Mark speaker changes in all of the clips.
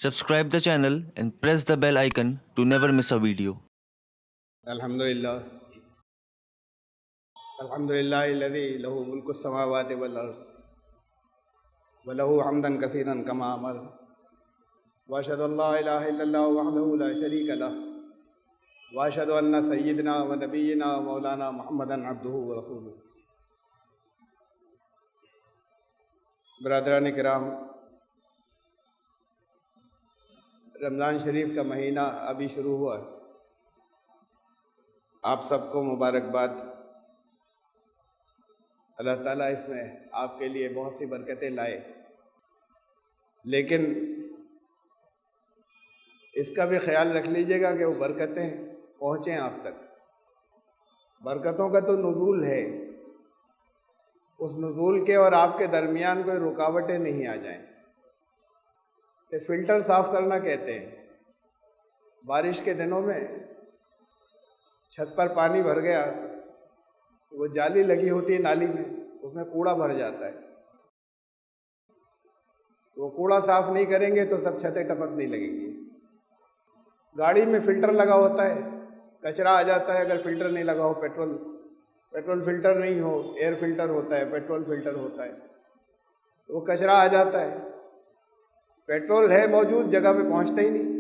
Speaker 1: Subscribe the channel and press the bell icon to never miss a video.
Speaker 2: الحمدللہ الحمدللہ الذی لہ ملک السماوات والارض ولہ حمدا کثیرا کما امر واشہد ان لا الہ الا اللہ وحدہ لا شریک لہ واشہد ان سیدنا و نبینا و مولانا محمدا عبدہ و رسولہ۔ برادران کرام، رمضان شریف کا مہینہ ابھی شروع ہوا ہے۔ آپ سب کو مبارکباد۔ اللہ تعالیٰ اس میں آپ کے لیے بہت سی برکتیں لائے، لیکن اس کا بھی خیال رکھ لیجیے گا کہ وہ برکتیں پہنچیں آپ تک۔ برکتوں کا تو نزول ہے، اس نزول کے اور آپ کے درمیان کوئی رکاوٹیں نہیں آ جائیں۔ کہ فلٹر صاف کرنا کہتے ہیں۔ بارش کے دنوں میں چھت پر پانی بھر گیا تو وہ جالی لگی ہوتی ہے نالی میں، اس میں کوڑا بھر جاتا ہے، تو وہ کوڑا صاف نہیں کریں گے تو سب چھتیں ٹپکنے لگیں گی۔ گاڑی میں فلٹر لگا ہوتا ہے، کچرا آ جاتا ہے اگر فلٹر نہیں لگا ہو، پیٹرول فلٹر نہیں ہو، ایئر فلٹر ہوتا ہے، پیٹرول فلٹر ہوتا ہے، تو وہ کچرا آ جاتا ہے۔ پیٹرول ہے موجود، جگہ پہ پہنچتا ہی نہیں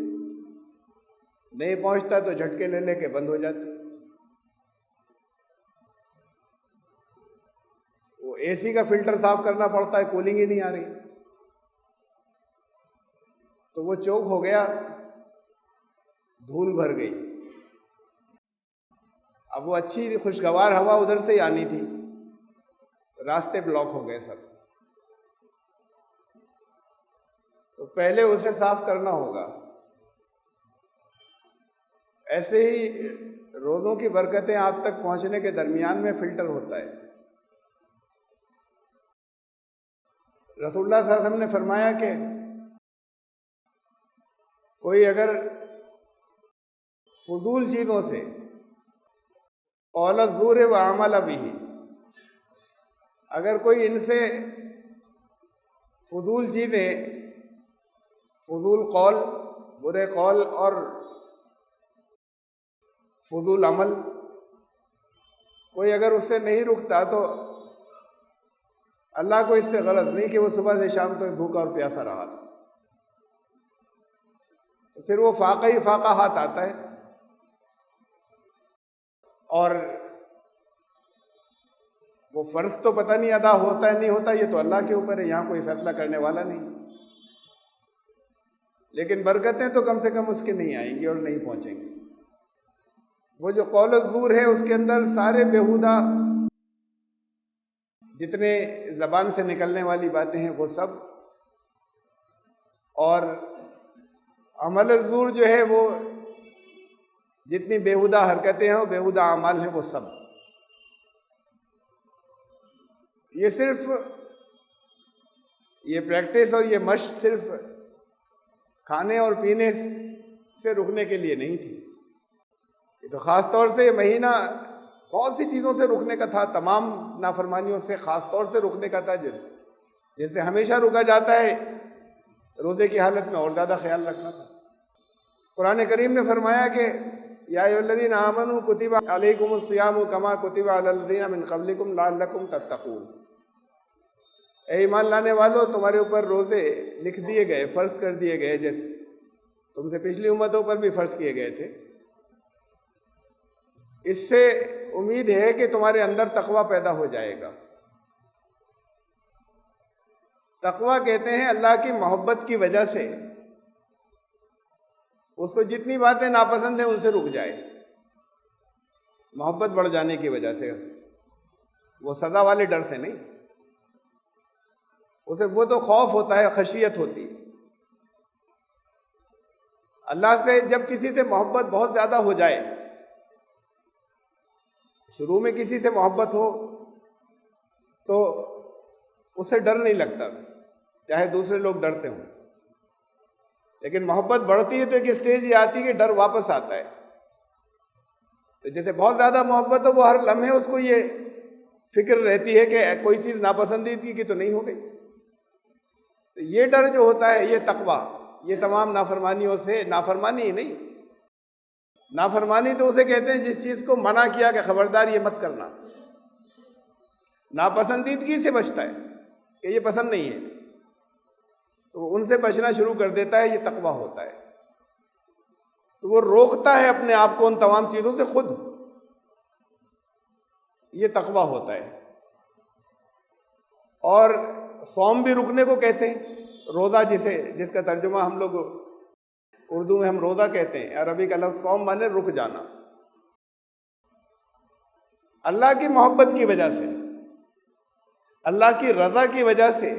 Speaker 2: پہنچتا تو جھٹکے لے لے کے بند ہو جاتی۔ وہ اے سی کا فلٹر صاف کرنا پڑتا ہے، کولنگ ہی نہیں آ رہی، تو وہ چوک ہو گیا، دھول بھر گئی۔ اب وہ اچھی خوشگوار ہوا ادھر سے ہی آنی تھی، راستے بلاک ہو گئے سب، تو پہلے اسے صاف کرنا ہوگا۔ ایسے ہی روزوں کی برکتیں آپ تک پہنچنے کے درمیان میں فلٹر ہوتا ہے۔ رسول اللہ صلی اللہ علیہ وسلم نے فرمایا کہ کوئی اگر فضول چیزوں سے قول الزور و عمل بھی، اگر کوئی ان سے فضول چیزیں، فضول قول، برے قول اور فضول عمل، کوئی اگر اس سے نہیں رکتا تو اللہ کو اس سے غرض نہیں کہ وہ صبح سے شام تک بھوکا اور پیاسا رہا تھا، تو پھر وہ فاقہ ہی فاقہ ہاتھ آتا ہے، اور وہ فرض تو پتہ نہیں ادا ہوتا ہے نہیں ہوتا، یہ تو اللہ کے اوپر ہے، یہاں کوئی فیصلہ کرنے والا نہیں۔ لیکن برکتیں تو کم سے کم اس کے نہیں آئیں گی اور نہیں پہنچیں گی۔ وہ جو قول الزور ہے اس کے اندر سارے بیہودہ جتنے زبان سے نکلنے والی باتیں ہیں وہ سب، اور عمل الزور جو ہے وہ جتنی بیہودہ حرکتیں ہیں، بیہودہ اعمال ہیں، وہ سب۔ یہ صرف یہ پریکٹس اور یہ مشق صرف کھانے اور پینے سے رکنے کے لیے نہیں تھی، یہ تو خاص طور سے یہ مہینہ بہت سی چیزوں سے رکنے کا تھا، تمام نافرمانیوں سے خاص طور سے رکنے کا تھا، جن سے ہمیشہ رکا جاتا ہے روزے کی حالت میں اور زیادہ خیال رکھنا تھا۔ قرآن کریم نے فرمایا کہ یا ایھا الذین آمنوا کتب علیکم الصیام کما کتب علی الذین من قبلکم لعلکم تتقون۔ اے ایمان لانے والو، تمہارے اوپر روزے لکھ دیے گئے، فرض کر دیے گئے، جیسے تم سے پچھلی امتوں پر بھی فرض کیے گئے تھے۔ اس سے امید ہے کہ تمہارے اندر تقوی پیدا ہو جائے گا۔ تقوی کہتے ہیں اللہ کی محبت کی وجہ سے اس کو جتنی باتیں ناپسند ہیں ان سے رک جائے، محبت بڑھ جانے کی وجہ سے، وہ سزا والے ڈر سے نہیں، اسے وہ تو خوف ہوتا ہے، خشیت ہوتی ہے۔ اللہ سے جب کسی سے محبت بہت زیادہ ہو جائے، شروع میں کسی سے محبت ہو تو اسے ڈر نہیں لگتا، چاہے دوسرے لوگ ڈرتے ہوں، لیکن محبت بڑھتی ہے تو ایک اسٹیج یہ آتی ہے کہ ڈر واپس آتا ہے۔ تو جیسے بہت زیادہ محبت ہو، وہ ہر لمحے اس کو یہ فکر رہتی ہے کہ کوئی چیز ناپسندیدگی کی تو نہیں ہو گئی، تو یہ ڈر جو ہوتا ہے یہ تقویٰ، یہ تمام نافرمانیوں سے، نافرمانی ہی نہیں، نافرمانی تو اسے کہتے ہیں جس چیز کو منع کیا کہ خبردار یہ مت کرنا، ناپسندیدگی سے بچتا ہے کہ یہ پسند نہیں ہے، تو ان سے بچنا شروع کر دیتا ہے، یہ تقویٰ ہوتا ہے۔ تو وہ روکتا ہے اپنے آپ کو ان تمام چیزوں سے خود، یہ تقویٰ ہوتا ہے۔ اور صوم بھی رکنے کو کہتے ہیں، روزہ جس کا ترجمہ ہم لوگ اردو میں ہم روزہ کہتے ہیں، عربی کا لفظ صوم مانے رک جانا۔ اللہ کی محبت کی وجہ سے، اللہ کی رضا کی وجہ سے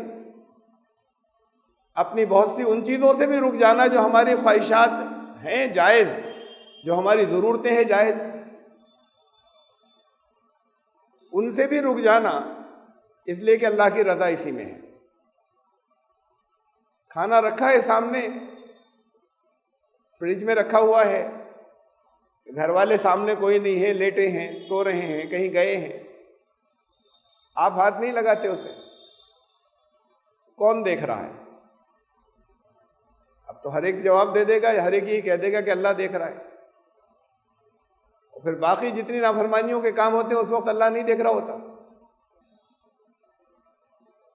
Speaker 2: اپنی بہت سی ان چیزوں سے بھی رک جانا جو ہماری خواہشات ہیں جائز، جو ہماری ضرورتیں ہیں جائز، ان سے بھی رک جانا اس لیے کہ اللہ کی رضا اسی میں ہے۔ کھانا رکھا ہے سامنے، فریج میں رکھا ہوا ہے، گھر والے سامنے کوئی نہیں ہے، لیٹے ہیں، سو رہے ہیں، کہیں گئے ہیں، آپ ہاتھ نہیں لگاتے اسے، کون دیکھ رہا ہے؟ اب تو ہر ایک جواب دے دے گا، ہر ایک یہ کہہ دے گا کہ اللہ دیکھ رہا ہے، اور پھر باقی جتنی نافرمانیوں کے کام ہوتے ہیں اس وقت اللہ نہیں دیکھ رہا ہوتا،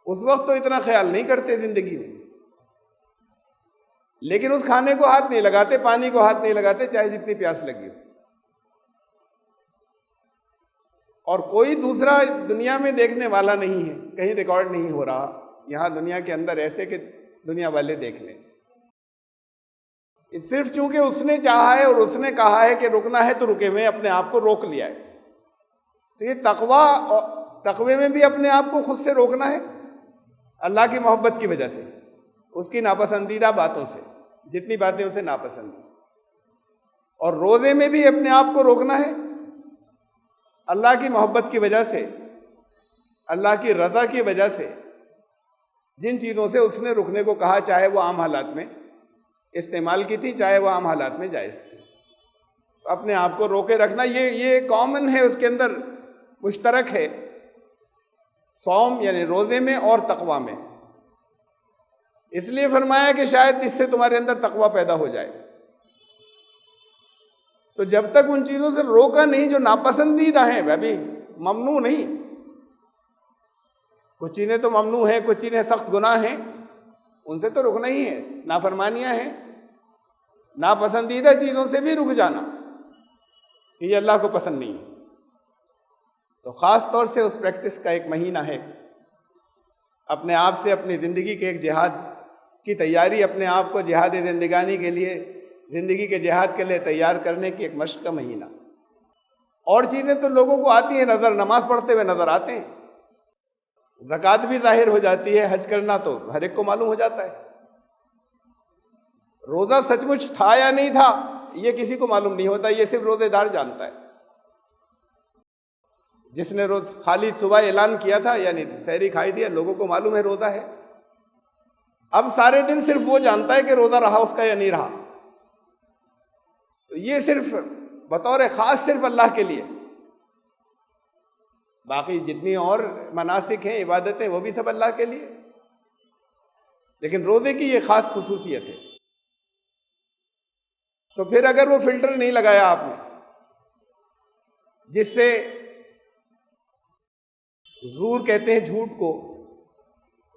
Speaker 2: اس وقت تو اتنا خیال نہیں کرتے زندگی میں، لیکن اس کھانے کو ہاتھ نہیں لگاتے، پانی کو ہاتھ نہیں لگاتے، چاہے جتنی پیاس لگی ہو۔ اور کوئی دوسرا دنیا میں دیکھنے والا نہیں ہے، کہیں ریکارڈ نہیں ہو رہا یہاں دنیا کے اندر ایسے کہ دنیا والے دیکھ لیں۔ صرف چونکہ اس نے چاہا ہے اور اس نے کہا ہے کہ رکنا ہے تو رکے، میں اپنے آپ کو روک لیا ہے۔ تو یہ تقوی میں بھی اپنے آپ کو خود سے روکنا ہے اللہ کی محبت کی وجہ سے، اس کی ناپسندیدہ باتوں سے، جتنی باتیں اسے ناپسند ہیں۔ اور روزے میں بھی اپنے آپ کو روکنا ہے اللہ کی محبت کی وجہ سے، اللہ کی رضا کی وجہ سے، جن چیزوں سے اس نے رکنے کو کہا، چاہے وہ عام حالات میں استعمال کی تھی، چاہے وہ عام حالات میں جائز تھی۔ اپنے آپ کو روکے رکھنا یہ کامن ہے، اس کے اندر مشترک ہے، صوم یعنی روزے میں اور تقویٰ میں۔ اس لیے فرمایا کہ شاید اس سے تمہارے اندر تقویٰ پیدا ہو جائے۔ تو جب تک ان چیزوں سے روکا نہیں جو ناپسندیدہ ہیں، ابھی ممنوع نہیں، کچھ چیزیں تو ممنوع ہیں، کچھ چیزیں سخت گناہ ہیں، ان سے تو رکنا ہی ہے، نافرمانیاں ہیں، ناپسندیدہ چیزوں سے بھی رک جانا، یہ اللہ کو پسند نہیں ہے۔ تو خاص طور سے اس پریکٹس کا ایک مہینہ ہے، اپنے آپ سے اپنی زندگی کے ایک جہاد کی تیاری، اپنے آپ کو جہاد زندگانی کے لیے، زندگی کے جہاد کے لیے تیار کرنے کی ایک مشق کا مہینہ۔ اور چیزیں تو لوگوں کو آتی ہیں نظر، نماز پڑھتے ہوئے نظر آتے ہیں، زکوٰۃ بھی ظاہر ہو جاتی ہے، حج کرنا تو ہر ایک کو معلوم ہو جاتا ہے، روزہ سچ مچ تھا یا نہیں تھا یہ کسی کو معلوم نہیں ہوتا، یہ صرف روزے دار جانتا ہے۔ جس نے روز خالی صبح اعلان کیا تھا یعنی سحری کھائی دیا، لوگوں کو معلوم ہے روزہ ہے، اب سارے دن صرف وہ جانتا ہے کہ روزہ رہا اس کا یا نہیں رہا۔ تو یہ صرف بطور خاص صرف اللہ کے لیے، باقی جتنی اور مناسک ہیں، عبادتیں، وہ بھی سب اللہ کے لیے، لیکن روزے کی یہ خاص خصوصیت ہے۔ تو پھر اگر وہ فلٹر نہیں لگایا آپ نے، جس سے زور کہتے ہیں جھوٹ کو،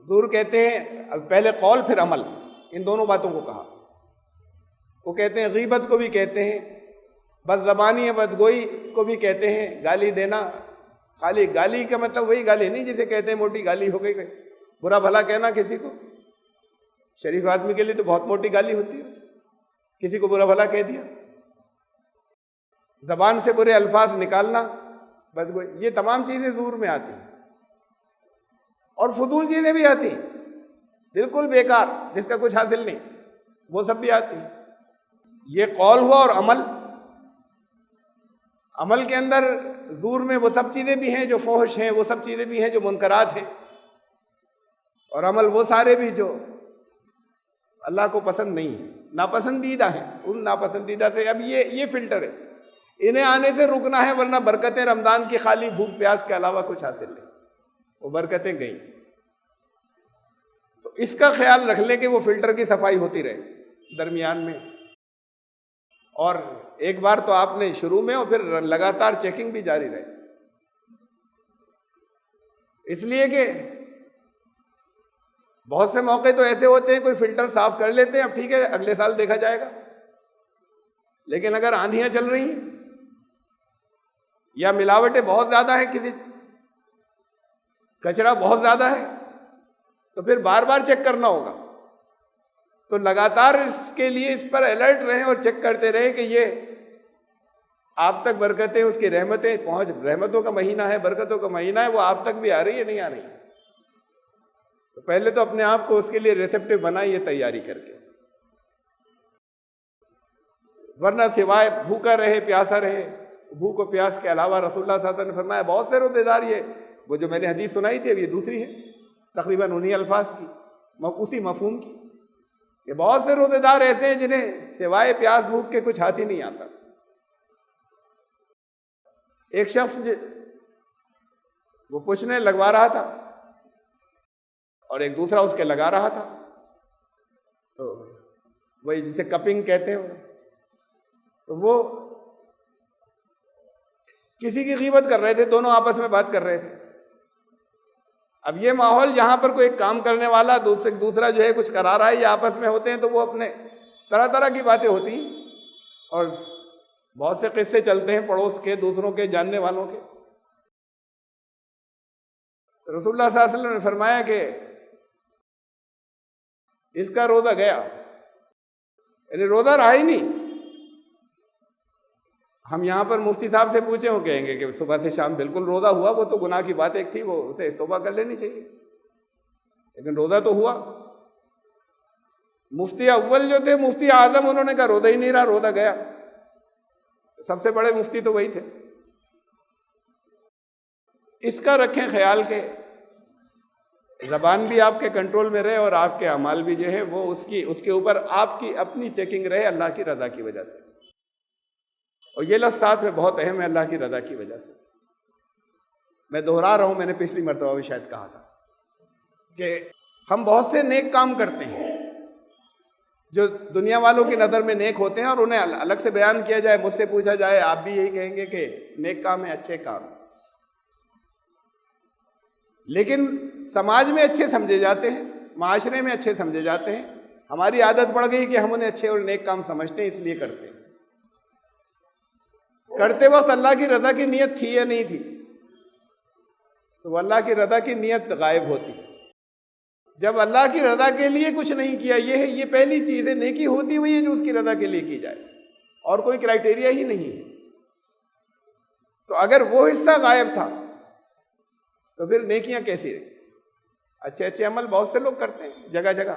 Speaker 2: زور کہتے ہیں پہلے قول پھر عمل، ان دونوں باتوں کو کہا، وہ کہتے ہیں غیبت کو بھی کہتے ہیں، بد زبانی یا بدگوئی کو بھی کہتے ہیں، گالی دینا، خالی گالی کا مطلب وہی گالی نہیں جسے کہتے ہیں موٹی گالی ہو گئی، برا بھلا کہنا کسی کو، شریف آدمی کے لیے تو بہت موٹی گالی ہوتی ہے، کسی کو برا بھلا کہہ دیا، زبان سے برے الفاظ نکالنا، بدگوئی، یہ تمام چیزیں زور میں آتی ہیں، اور فضول چیزیں بھی آتی ہیں، بالکل بیکار جس کا کچھ حاصل نہیں، وہ سب بھی آتی ہیں۔ یہ قول ہوا، اور عمل کے اندر زور میں وہ سب چیزیں بھی ہیں جو فحش ہیں، وہ سب چیزیں بھی ہیں جو منکرات ہیں، اور عمل وہ سارے بھی جو اللہ کو پسند نہیں ہیں، ناپسندیدہ ہیں، ان ناپسندیدہ سے اب یہ فلٹر ہے، انہیں آنے سے رکنا ہے، ورنہ برکتیں رمضان کی خالی بھوک پیاس کے علاوہ کچھ حاصل نہیں، وہ برکتیں گئیں۔ تو اس کا خیال رکھ لیں کہ وہ فلٹر کی صفائی ہوتی رہے، درمیان میں، اور ایک بار تو آپ نے شروع میں اور پھر لگاتار چیکنگ بھی جاری رہے، اس لیے کہ بہت سے موقع تو ایسے ہوتے ہیں کوئی فلٹر صاف کر لیتے ہیں، اب ٹھیک ہے اگلے سال دیکھا جائے گا، لیکن اگر آندھیاں چل رہی ہیں یا ملاوٹیں بہت زیادہ ہیں، کسی کچرا بہت زیادہ ہے، تو پھر بار بار چیک کرنا ہوگا۔ تو لگاتار اس کے لیے اس پر الرٹ رہیں اور چیک کرتے رہیں کہ یہ آپ تک برکتیں، اس کی رحمتیں پہنچ، رحمتوں کا مہینہ ہے، برکتوں کا مہینہ ہے، وہ آپ تک بھی آ رہی ہے نہیں آ رہی۔ تو پہلے تو اپنے آپ کو اس کے لیے ریسیپٹیو بنائیے تیاری کر کے، ورنہ سوائے بھوکا رہے پیاسا رہے، بھوک و پیاس کے علاوہ رسول اللہ صلی اللہ علیہ وسلم نے فرمایا بہت سے روزے دار، یہ وہ جو میں نے حدیث سنائی تھی اب یہ دوسری ہے تقریباً انہی الفاظ کی، اسی مفہوم کی، کہ بہت سے روزے دار ایسے ہیں جنہیں سوائے پیاس بھوک کے کچھ ہاتھ ہی نہیں آتا۔ ایک شخص وہ پوچھنے لگوا رہا تھا اور ایک دوسرا اس کے لگا رہا تھا، تو وہی جسے کپنگ کہتے ہیں، تو وہ کسی کی غیبت کر رہے تھے، دونوں آپس میں بات کر رہے تھے۔ اب یہ ماحول جہاں پر کوئی کام کرنے والا دوسرا جو ہے کچھ کرا رہا ہے یا آپس میں ہوتے ہیں تو وہ اپنے طرح طرح کی باتیں ہوتی ہیں، اور بہت سے قصے چلتے ہیں پڑوس کے، دوسروں کے، جاننے والوں کے۔ رسول اللہ صلی اللہ علیہ وسلم نے فرمایا کہ اس کا روزہ گیا، یعنی روزہ رہا ہی نہیں۔ ہم یہاں پر مفتی صاحب سے پوچھیں وہ کہیں گے کہ صبح سے شام بالکل روزہ ہوا، وہ تو گناہ کی بات ایک تھی، وہ اسے توبہ کر لینی چاہیے، لیکن روزہ تو ہوا۔ مفتی اول جو تھے مفتی اعظم، انہوں نے کہا روزہ ہی نہیں رہا، روزہ گیا۔ سب سے بڑے مفتی تو وہی تھے۔ اس کا رکھیں خیال کہ زبان بھی آپ کے کنٹرول میں رہے اور آپ کے اعمال بھی جو ہے وہ اس کے اوپر آپ کی اپنی چیکنگ رہے اللہ کی رضا کی وجہ سے۔ اور یہ لفظ ساتھ میں بہت اہم ہے، اللہ کی رضا کی وجہ سے۔ میں دہرا رہا ہوں، میں نے پچھلی مرتبہ بھی شاید کہا تھا کہ ہم بہت سے نیک کام کرتے ہیں جو دنیا والوں کی نظر میں نیک ہوتے ہیں، اور انہیں الگ سے بیان کیا جائے، مجھ سے پوچھا جائے، آپ بھی یہی کہیں گے کہ نیک کام ہے، اچھے کام ہیں، لیکن سماج میں اچھے سمجھے جاتے ہیں، معاشرے میں اچھے سمجھے جاتے ہیں۔ ہماری عادت پڑ گئی کہ ہم انہیں اچھے اور نیک کام سمجھتے ہیں، اس لیے کرتے ہیں۔ کرتے وقت اللہ کی رضا کی نیت تھی یا نہیں تھی؟ تو وہ اللہ کی رضا کی نیت غائب ہوتی ہے۔ جب اللہ کی رضا کے لیے کچھ نہیں کیا، یہ پہلی چیز ہے، نیکی ہوتی ہوئی ہے جو اس کی رضا کے لیے کی جائے، اور کوئی کرائٹیریا ہی نہیں ہے۔ تو اگر وہ حصہ غائب تھا تو پھر نیکیاں کیسی رہیں؟ اچھے اچھے عمل بہت سے لوگ کرتے ہیں جگہ جگہ،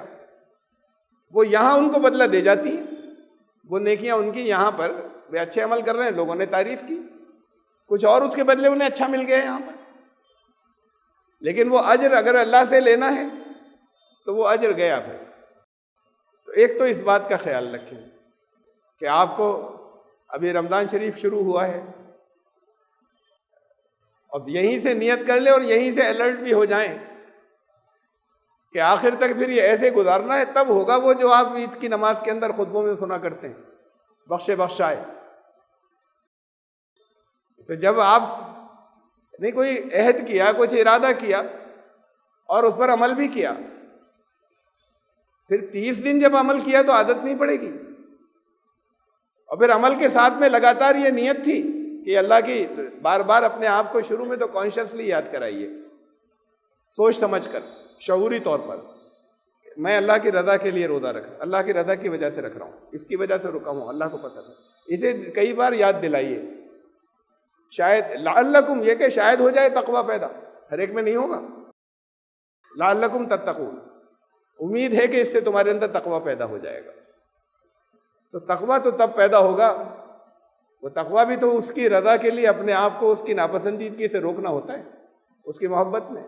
Speaker 2: وہ یہاں ان کو بدلہ دے جاتی ہیں، وہ نیکیاں ان کی یہاں پر وہ اچھے عمل کر رہے ہیں، لوگوں نے تعریف کی، کچھ اور اس کے بدلے انہیں اچھا مل گیا یہاں پر، لیکن وہ اجر اگر اللہ سے لینا ہے تو وہ اجر گیا پھر۔ تو ایک تو اس بات کا خیال رکھیں کہ آپ کو ابھی رمضان شریف شروع ہوا ہے، اب یہیں سے نیت کر لیں اور یہیں سے الرٹ بھی ہو جائیں کہ آخر تک پھر یہ ایسے گزارنا ہے، تب ہوگا وہ جو آپ عید کی نماز کے اندر خطبوں میں سنا کرتے ہیں، بخشے بخشائے۔ تو جب آپ نے کوئی عہد کیا، کچھ ارادہ کیا اور اس پر عمل بھی کیا، پھر 30 دن جب عمل کیا تو عادت نہیں پڑے گی، اور پھر عمل کے ساتھ میں لگاتار یہ نیت تھی کہ اللہ کی بار بار اپنے آپ کو شروع میں تو کانشیسلی یاد کرائیے، سوچ سمجھ کر، شعوری طور پر، میں اللہ کی رضا کے لیے روزہ رکھ، اللہ کی رضا کی وجہ سے رکھ رہا ہوں، اس کی وجہ سے رکا ہوں، اللہ کو پسند ہے۔ اسے کئی بار یاد دلائیے، شاید لعلکم، یہ کہ شاید ہو جائے تقوی پیدا، ہر ایک میں نہیں ہوگا، لعلکم تتقون، امید ہے کہ اس سے تمہارے اندر تقوی پیدا ہو جائے گا۔ تو تقوی تو تب پیدا ہوگا، وہ تقوی بھی تو اس کی رضا کے لیے اپنے آپ کو اس کی ناپسندیدگی سے روکنا ہوتا ہے، اس کی محبت میں۔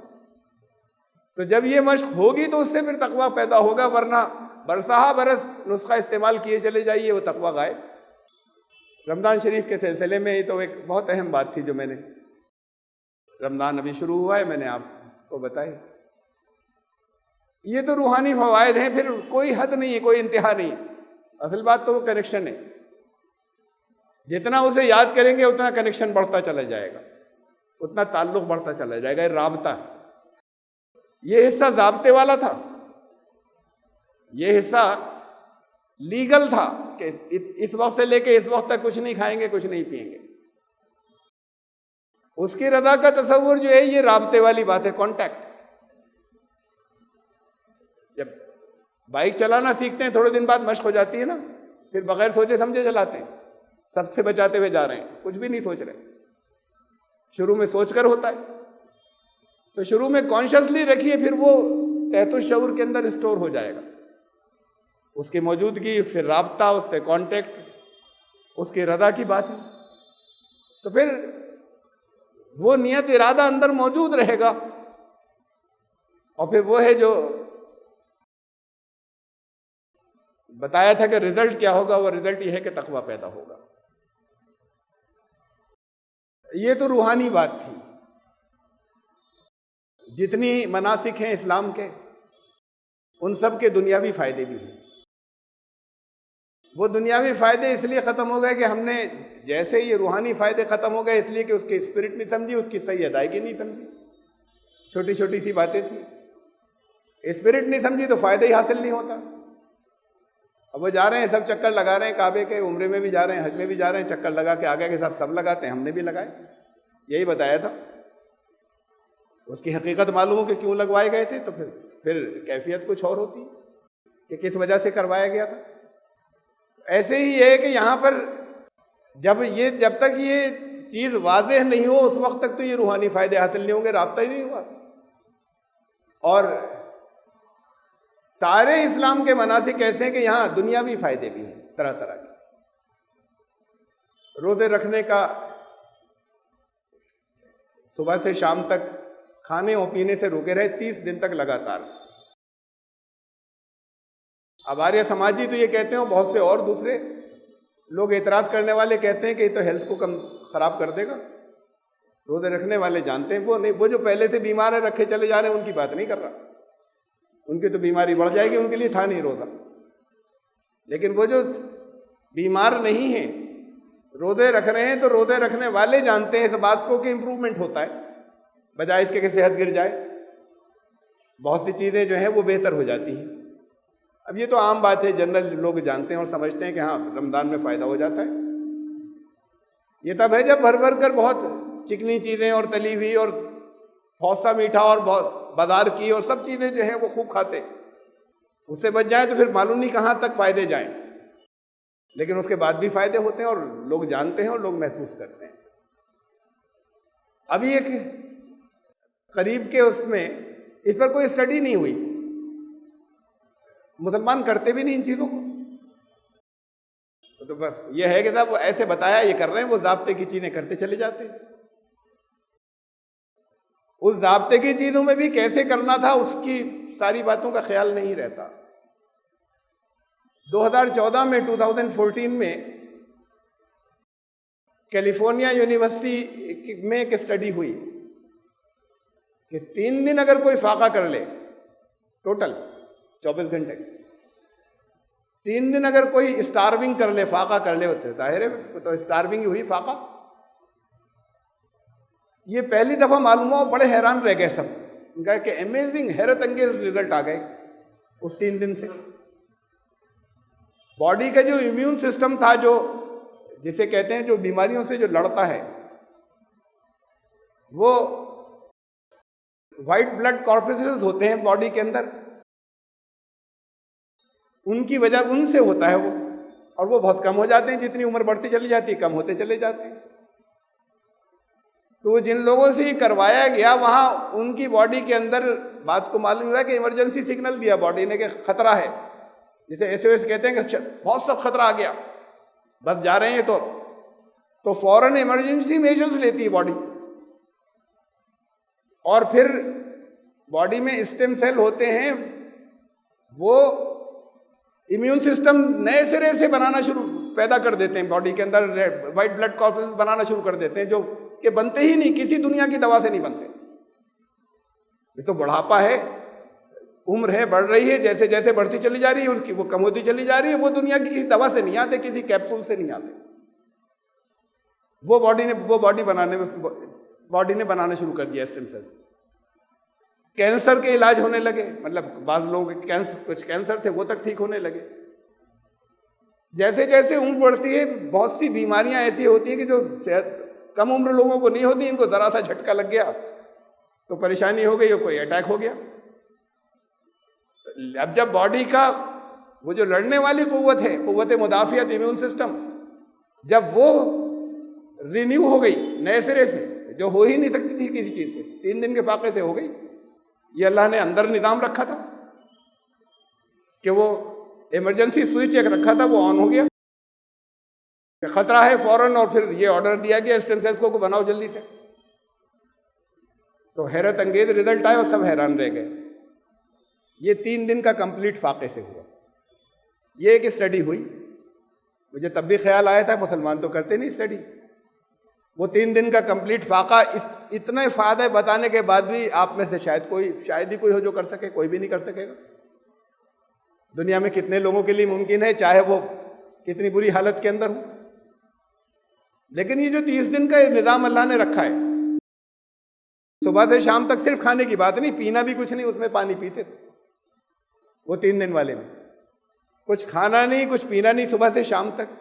Speaker 2: تو جب یہ مشق ہوگی تو اس سے پھر تقوی پیدا ہوگا، ورنہ برسہ برس نسخہ استعمال کیے چلے جائیے، وہ تقوی غائب۔ رمضان شریف کے سلسلے میں یہ تو ایک بہت اہم بات تھی جو میں نے، رمضان ابھی شروع ہوا ہے، میں نے آپ کو بتائی۔ یہ تو روحانی فوائد ہیں، پھر کوئی حد نہیں ہے، کوئی انتہا نہیں ہے۔ اصل بات تو وہ کنیکشن ہے. جتنا اسے یاد کریں گے اتنا کنیکشن بڑھتا چلا جائے گا, اتنا تعلق بڑھتا چلا جائے گا. یہ رابطہ, یہ حصہ ضابطے والا تھا, یہ حصہ لیگل تھا کہ اس وقت سے لے کے اس وقت تک کچھ نہیں کھائیں گے, کچھ نہیں پئیں گے. اس کی رضا کا تصور جو ہے یہ رابطے والی بات ہے, کانٹیکٹ. جب بائک چلانا سیکھتے ہیں تھوڑے دن بعد مشق ہو جاتی ہے نا, پھر بغیر سوچے سمجھے چلاتے ہیں, سب سے بچاتے ہوئے جا رہے ہیں, کچھ بھی نہیں سوچ رہے. شروع میں سوچ کر ہوتا ہے, تو شروع میں کانشیسلی رکھیے, پھر وہ تحت الشعور کے اندر اسٹور ہو جائے گا. اس کی موجودگی, اس سے رابطہ, اس سے کانٹیکٹ, اس کی رضا کی بات ہے. تو پھر وہ نیت ارادہ اندر موجود رہے گا, اور پھر وہ ہے جو بتایا تھا کہ رزلٹ کیا ہوگا, وہ رزلٹ یہ ہے کہ تقویٰ پیدا ہوگا. یہ تو روحانی بات تھی. جتنی مناسک ہیں اسلام کے, ان سب کے دنیاوی فائدے بھی ہیں. وہ دنیاوی فائدے اس لیے ختم ہو گئے کہ ہم نے جیسے یہ روحانی فائدے ختم ہو گئے, اس لیے کہ اس کی اسپرٹ نہیں سمجھی, اس کی صحیح ادائیگی نہیں سمجھی. چھوٹی چھوٹی سی باتیں تھیں, اسپرٹ نہیں سمجھی تو فائدہ ہی حاصل نہیں ہوتا. اب وہ جا رہے ہیں, سب چکر لگا رہے ہیں کعبے کے, عمرے میں بھی جا رہے ہیں, حج میں بھی جا رہے ہیں, چکر لگا کے آگے کے ساتھ سب لگاتے ہیں, ہم نے بھی لگائے. یہی بتایا تھا. اس کی حقیقت معلوم ہو کہ کیوں لگوائے گئے تھے, تو پھر کیفیت کچھ اور ہوتی کہ کس وجہ سے کروایا گیا تھا. ایسے ہی ہے کہ یہاں پر جب تک یہ چیز واضح نہیں ہو اس وقت تک تو یہ روحانی فائدے حاصل نہیں ہوں گے, رابطہ ہی نہیں ہوا. اور سارے اسلام کے مناسک ایسے ہیں کہ یہاں دنیاوی فائدے بھی ہیں طرح طرح کے. روزے رکھنے کا, صبح سے شام تک کھانے اور پینے سے روکے رہے 30 دن تک لگاتار. اب آریہ سماجی تو یہ کہتے ہیں, بہت سے اور دوسرے لوگ اعتراض کرنے والے کہتے ہیں کہ یہ تو ہیلتھ کو کم خراب کر دے گا. روزے رکھنے والے جانتے ہیں وہ نہیں, وہ جو پہلے سے بیمار ہیں رکھے چلے جا رہے ہیں ان کی بات نہیں کر رہا. ان کی تو بیماری بڑھ جائے گی, ان کے لیے تھا نہیں روزہ. لیکن وہ جو بیمار نہیں ہیں روزے رکھ رہے ہیں, تو روزے رکھنے والے جانتے ہیں اس بات کو کہ امپرومنٹ ہوتا ہے, بجائے اس کے کہ صحت گر جائے. بہت سی چیزیں جو ہیں وہ بہتر ہو جاتی ہیں. اب یہ تو عام بات ہے, جنرل لوگ جانتے ہیں اور سمجھتے ہیں کہ ہاں رمضان میں فائدہ ہو جاتا ہے. یہ تب ہے جب بھر بھر کر بہت چکنی چیزیں اور تلی ہوئی اور بہت سا میٹھا اور بہت بازار کی اور سب چیزیں جو ہیں وہ خوب کھاتے, اس سے بچ جائیں تو پھر معلوم نہیں کہاں تک فائدے جائیں. لیکن اس کے بعد بھی فائدے ہوتے ہیں اور لوگ جانتے ہیں اور لوگ محسوس کرتے ہیں. ابھی ایک قریب کے اس میں اس پر کوئی اسٹڈی نہیں ہوئی, مسلمان کرتے بھی نہیں ان چیزوں کو. تو بس یہ ہے کہ صاحب ایسے بتایا یہ کر رہے ہیں, وہ ضابطے کی چیزیں کرتے چلے جاتے ہیں. اس ضابطے کی چیزوں میں بھی کیسے کرنا تھا اس کی ساری باتوں کا خیال نہیں رہتا. 2014 میں 2014 میں کیلیفورنیا یونیورسٹی میں ایک اسٹڈی ہوئی کہ 3 دن اگر کوئی فاقہ کر لے, ٹوٹل 24 گھنٹے, 3 دن اگر کوئی اسٹارونگ کر لے, فاقہ کر لے, ہوتے ظاہر ہے تو اسٹارونگ ہوئی فاقہ. یہ پہلی دفعہ معلوم ہوا, بڑے حیران رہ گئے سب. ان کا کہ امیزنگ, حیرت انگیز رزلٹ آ گئے اس 3 دن سے. باڈی کا جو امیون سسٹم تھا, جو جسے کہتے ہیں جو بیماریوں سے جو لڑتا ہے, وہ وائٹ بلڈ کارپسلز ہوتے ہیں باڈی کے اندر, ان کی وجہ ان سے ہوتا ہے وہ, اور وہ بہت کم ہو جاتے ہیں جتنی عمر بڑھتی چلی جاتی ہے, کم ہوتے چلے جاتے ہیں. تو جن لوگوں سے یہ کروایا گیا وہاں ان کی باڈی کے اندر بات کو معلوم ہوا کہ ایمرجنسی سگنل دیا باڈی نے کہ خطرہ ہے, جسے SOS کہتے ہیں کہ بہت سخت خطرہ آ گیا, بس جا رہے ہیں. تو فوراً ایمرجنسی میجرز لیتی ہے باڈی, اور پھر باڈی میں اسٹیم سیل ہوتے ہیں, وہ امیون سسٹم نئے سرے سے پیدا کر دیتے ہیں باڈی کے اندر, وائٹ بلڈ کارپسلز بنانا شروع کر دیتے ہیں, جو کہ بنتے ہی نہیں, کسی دنیا کی دوا سے نہیں بنتے. یہ تو بڑھاپا ہے, عمر ہے بڑھ رہی ہے، جیسے جیسے بڑھتی چلی جا رہی ہے اس کی وہ کم ہوتی چلی جا رہی ہے. وہ دنیا کی کسی دوا سے نہیں آتے، کسی کیپسول سے نہیں آتے. وہ باڈی نے بنانا شروع کر دیا اسٹیم سیلز. کینسر کے علاج ہونے لگے، مطلب بعض لوگوں کے کچھ کینسر تھے وہ تک ٹھیک ہونے لگے. جیسے جیسے عمر بڑھتی ہے بہت سی بیماریاں ایسی ہوتی ہیں کہ جو کم عمر لوگوں کو نہیں ہوتی، ان کو ذرا سا جھٹکا لگ گیا تو پریشانی ہو گئی، کوئی اٹیک ہو گیا. اب جب باڈی کا وہ جو لڑنے والی قوت ہے، قوت مدافعت، امیون سسٹم، جب وہ رینیو ہو گئی نئے سرے سے، جو ہو ہی نہیں سکتی تھی کسی چیز سے، 3 دن کے فاقے سے ہو گئی. یہ اللہ نے اندر نظام رکھا تھا کہ وہ ایمرجنسی سوئچ ایک رکھا تھا، وہ آن ہو گیا کہ خطرہ ہے فوراً، اور پھر یہ آرڈر دیا گیا اسٹیم سیلز کو بناؤ جلدی سے. تو حیرت انگیز رزلٹ آئے اور سب حیران رہ گئے. یہ 3 دن کا کمپلیٹ فاقے سے ہوا. یہ ایک اسٹڈی ہوئی. مجھے تب بھی خیال آیا تھا مسلمان تو کرتے نہیں اسٹڈی. وہ 3 دن کا کمپلیٹ فاقہ اتنے فائدے بتانے کے بعد بھی آپ میں سے شاید ہی کوئی ہو جو کر سکے، کوئی بھی نہیں کر سکے گا. دنیا میں کتنے لوگوں کے لیے ممکن ہے، چاہے وہ کتنی بری حالت کے اندر ہو. لیکن یہ جو 30 دن کا نظام اللہ نے رکھا ہے، صبح سے شام تک صرف کھانے کی بات نہیں، پینا بھی کچھ نہیں، اس میں پانی پیتے تھے وہ 3 دن والے میں. کچھ کھانا نہیں، کچھ پینا نہیں، صبح سے شام تک.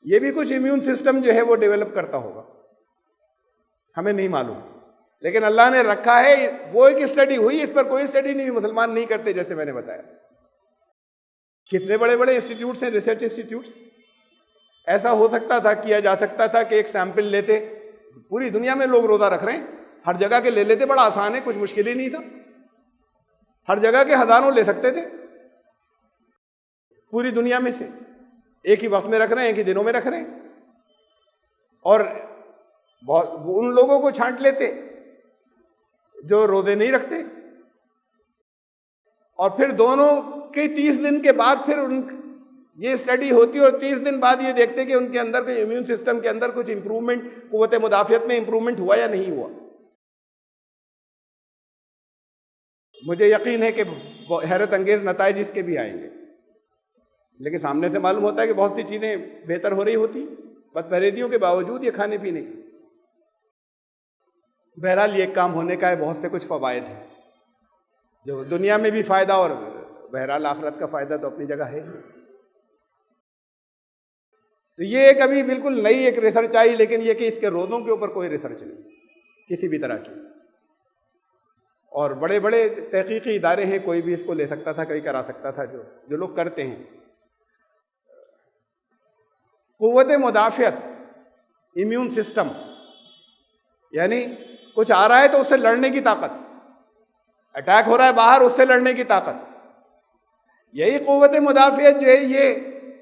Speaker 2: یہ بھی کچھ امیون سسٹم جو ہے وہ ڈیولپ کرتا ہوگا، ہمیں نہیں معلوم، لیکن اللہ نے رکھا ہے. وہ ایک اسٹڈی ہوئی، اس پر کوئی اسٹڈی نہیں ہوئی، مسلمان نہیں کرتے جیسے میں نے بتایا. کتنے بڑے بڑے انسٹیٹیوٹس ہیں، ریسرچ انسٹیٹیوٹس. ایسا ہو سکتا تھا، کیا جا سکتا تھا کہ ایک سیمپل لیتے، پوری دنیا میں لوگ روزہ رکھ رہے ہیں، ہر جگہ کے لے لیتے، بڑا آسان ہے، کچھ مشکل ہی نہیں تھا. ہر جگہ کے ہزاروں لے سکتے تھے پوری دنیا میں سے، ایک ہی وقت میں رکھ رہے ہیں، ایک ہی دنوں میں رکھ رہے ہیں. اور ان لوگوں کو چھانٹ لیتے جو روزے نہیں رکھتے، اور پھر دونوں کے 30 دن کے بعد پھر یہ اسٹڈی ہوتی، اور 30 دن بعد یہ دیکھتے کہ ان کے اندر کوئی امیون سسٹم کے اندر کچھ امپرومنٹ، قوت مدافعت میں امپرومنٹ ہوا یا نہیں ہوا. مجھے یقین ہے کہ حیرت انگیز نتائج اس کے بھی آئیں گے، لیکن سامنے سے معلوم ہوتا ہے کہ بہت سی چیزیں بہتر ہو رہی ہوتی بد پرہیزیوں کے باوجود یہ کھانے پینے کی. بہرحال یہ ایک کام ہونے کا ہے، بہت سے کچھ فوائد ہیں، جو دنیا میں بھی فائدہ اور بہرحال آخرت کا فائدہ تو اپنی جگہ ہے. تو یہ ایک ابھی بالکل نئی ایک ریسرچ آئی، لیکن یہ کہ اس کے روزوں کے اوپر کوئی ریسرچ نہیں کسی بھی طرح کی. اور بڑے بڑے تحقیقی ادارے ہیں، کوئی بھی اس کو لے سکتا تھا، کوئی کرا سکتا تھا، جو لوگ کرتے ہیں. قوت مدافعت، امیون سسٹم، یعنی کچھ آ رہا ہے تو اس سے لڑنے کی طاقت، اٹیک ہو رہا ہے باہر، اس سے لڑنے کی طاقت. یہی قوت مدافعت جو ہے یہ